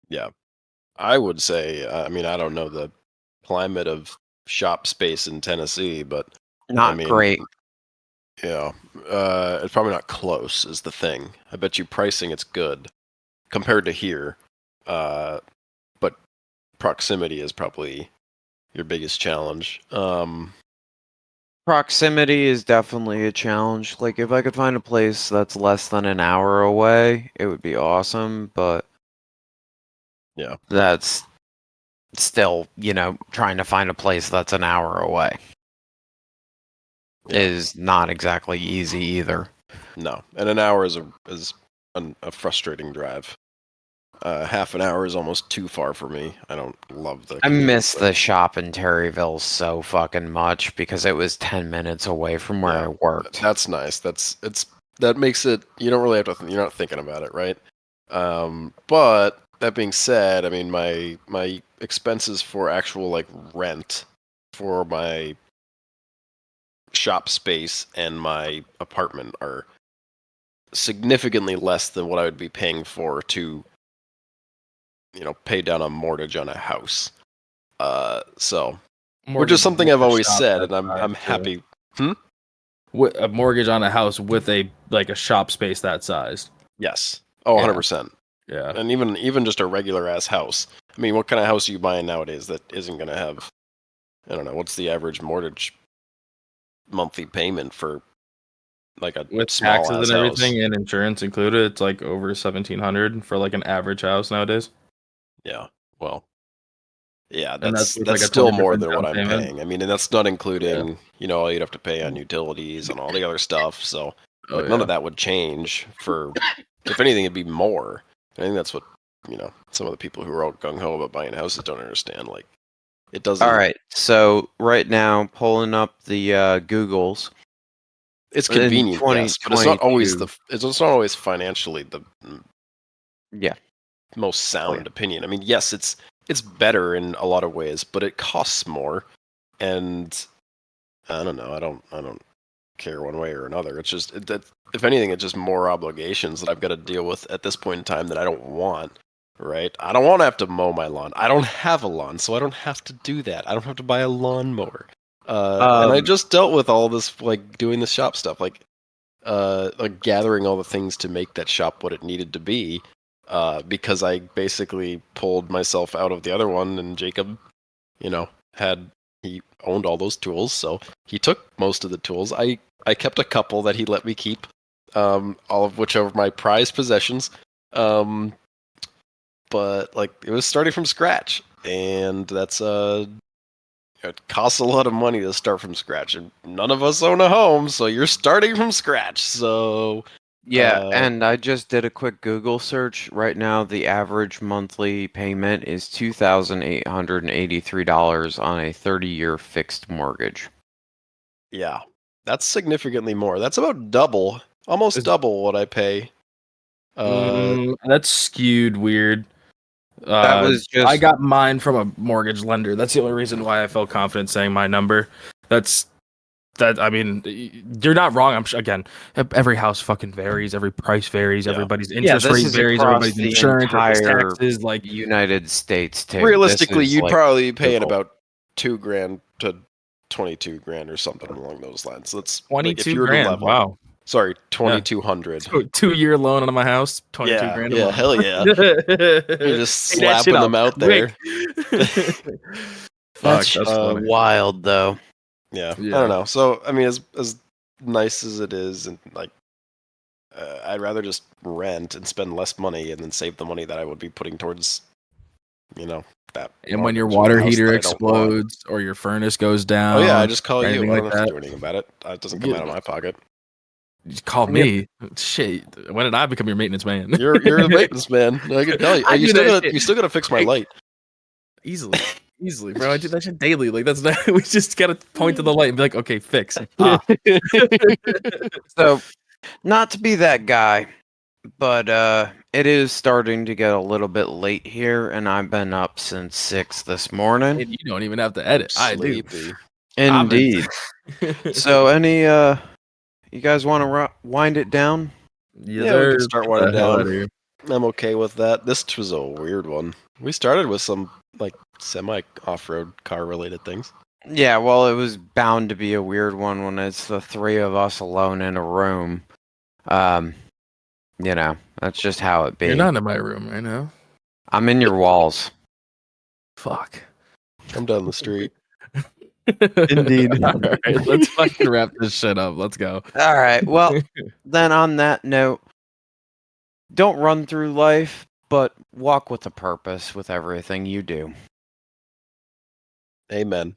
S1: Yeah, I would say. I mean, I don't know the climate of shop space in Tennessee, but I
S3: Not
S1: mean,
S3: great.
S1: yeah, it's probably not close. Is the thing. I bet you pricing it's good compared to here, but proximity is probably your biggest challenge.
S3: Proximity is definitely a challenge. Like if I could find a place that's less than an hour away, it would be awesome, but
S1: Yeah.
S3: that's still, trying to find a place that's an hour away
S1: Yeah.
S3: is not exactly easy either.
S1: No, and an hour is a frustrating drive. Half an hour is almost too far for me. I don't love the
S3: I
S1: commute.
S3: miss the shop in Terryville so fucking much because it was 10 minutes away from where
S1: Yeah,
S3: I worked.
S1: that's nice. That makes it. You don't really have to. You're not thinking about it, right? But that being said, I mean, my expenses for actual like rent for my shop space and my apartment are significantly less than what I would be paying for to pay down a mortgage on a house. So which is
S2: mortgage
S1: something
S2: with
S1: I've
S2: a
S1: always
S2: shop
S1: said,
S2: that
S1: and I'm
S2: size too.
S1: happy. Hmm?
S2: With a mortgage on a house with a shop space that size.
S1: Yes. Oh,
S3: Yeah.
S1: 100%.
S2: Yeah.
S1: And even just a regular ass house. I mean, what kind of house are you buying nowadays that isn't going to have, I don't know, what's the average mortgage monthly payment for like a
S2: With
S1: small
S2: taxes
S1: ass
S2: and
S1: house?
S2: everything and insurance included, it's like over 1,700 for like an average house nowadays.
S1: Yeah. Well. Yeah,
S2: And
S1: that's
S2: with like a
S1: still
S2: totally
S1: more
S2: different
S1: than what
S2: down
S1: I'm
S2: payment.
S1: paying. I mean, and that's not
S2: Yeah.
S1: including, all you'd have to pay on utilities and all the other stuff. So,
S2: Oh
S1: like, none
S2: yeah.
S1: of that would change for, if anything, it'd be more. I think that's what, some of the people who are all gung ho about buying houses don't understand. Like, it
S3: All
S1: doesn't,
S3: right. So right now, pulling up the Googles
S1: it's
S3: in
S1: convenient, yes, but it's not always
S3: 2022.
S1: it's not always financially the
S3: Yeah.
S1: most
S3: Oh yeah.
S1: sound opinion. I mean, yes, it's better in a lot of ways, but it costs more. And I don't know. I don't care one way or another. It's just that if anything, it's just more obligations that I've got to deal with at this point in time that I don't want. Right? I don't want to have to mow my lawn. I don't have a lawn, so I don't have to do that. I don't have to buy a lawnmower. And I
S3: Um.
S1: just dealt with all this, like doing the shop stuff, like gathering all the things to make that shop what it needed to be. Because I basically pulled myself out of the other one, and Jacob, had he owned all those tools, so he took most of the tools. I kept a couple that he let me keep, all of which are my prized possessions. But like it was starting from scratch, and that's it costs a lot of money to start from scratch, and none of us own a home, so you're starting from scratch. So
S3: Yeah,
S1: uh,
S3: and I just did a quick Google search. Right now, the average monthly payment is $2,883 on a 30-year fixed mortgage.
S1: yeah, that's significantly more. That's about double, almost
S2: Is-
S1: double what I pay.
S2: That's skewed weird.
S3: That was
S2: I
S3: just
S2: got mine from a mortgage lender. That's the only reason why I felt confident saying my number. That's that. I mean, you're not wrong. Again, every house fucking varies. Every price varies.
S1: Yeah.
S2: Everybody's
S3: yeah.
S2: interest
S3: This
S2: rate
S3: is
S2: varies.
S3: across
S2: Everybody's
S3: the
S2: insurance, everybody's
S3: entire
S2: taxes. Like
S3: United States too.
S1: Realistically,
S3: This is
S1: you'd
S3: like
S1: probably be paying
S3: Google.
S1: about $2,000 to 22 grand or something along those lines. So that's like if
S2: 22
S1: you were to
S2: grand.
S1: level.
S2: Wow.
S1: Sorry,
S2: Yeah.
S1: 2,200.
S2: 2 year loan on my house. 22
S1: Yeah,
S2: grand a
S1: yeah,
S2: month.
S1: hell yeah. You're just
S2: Pay that shit
S1: slapping them out there.
S2: quick. Fuck,
S3: That's
S2: that's funny.
S3: wild though.
S1: Yeah, I
S2: Yeah.
S1: don't know. So I mean, as nice as it is, and like, I'd rather just rent and spend less money and then save the money that I would be putting towards, that.
S2: And when your
S1: mortgage of a
S2: water
S1: house
S2: heater
S1: that I don't want.
S2: explodes or your furnace goes
S1: Oh yeah, I
S2: down
S1: just call
S2: or
S1: you.
S2: anything
S1: I
S2: like
S1: don't have to
S2: that,
S1: do anything about it. It doesn't come
S2: you
S1: out of my pocket.
S2: just call me. Shit. When did I become your maintenance man?
S1: You're the maintenance man. I can tell you.
S2: I
S1: You
S2: do
S1: still
S2: that
S1: gotta
S2: shit.
S1: you still gotta fix my light.
S2: Easily, bro. I do that shit daily. Like that's not. We just gotta point to the light and be like, okay, fix.
S3: So, not to be that guy, but it is starting to get a little bit late here, and I've been up since 6 this morning.
S2: And you don't even have to edit. I do.
S1: Sleepy.
S3: Indeed. So, any you guys want to wind it down?
S1: Yeah, we can
S2: Yes,
S1: start
S2: get
S1: winding
S2: the hell out
S1: down.
S2: of here.
S1: I'm okay with that. This was a weird one. We started with some like semi off-road car related things.
S3: Yeah, well, it was bound to be a weird one when it's the three of us alone in a room. That's just how it be.
S2: You're not in my room right now.
S3: I'm in your walls.
S2: Fuck.
S1: Come down the street.
S3: Indeed.
S2: All right, let's fucking wrap this shit up. Let's go.
S3: All right. Well, then on that note, don't run through life, but walk with a purpose with everything you do.
S1: Amen.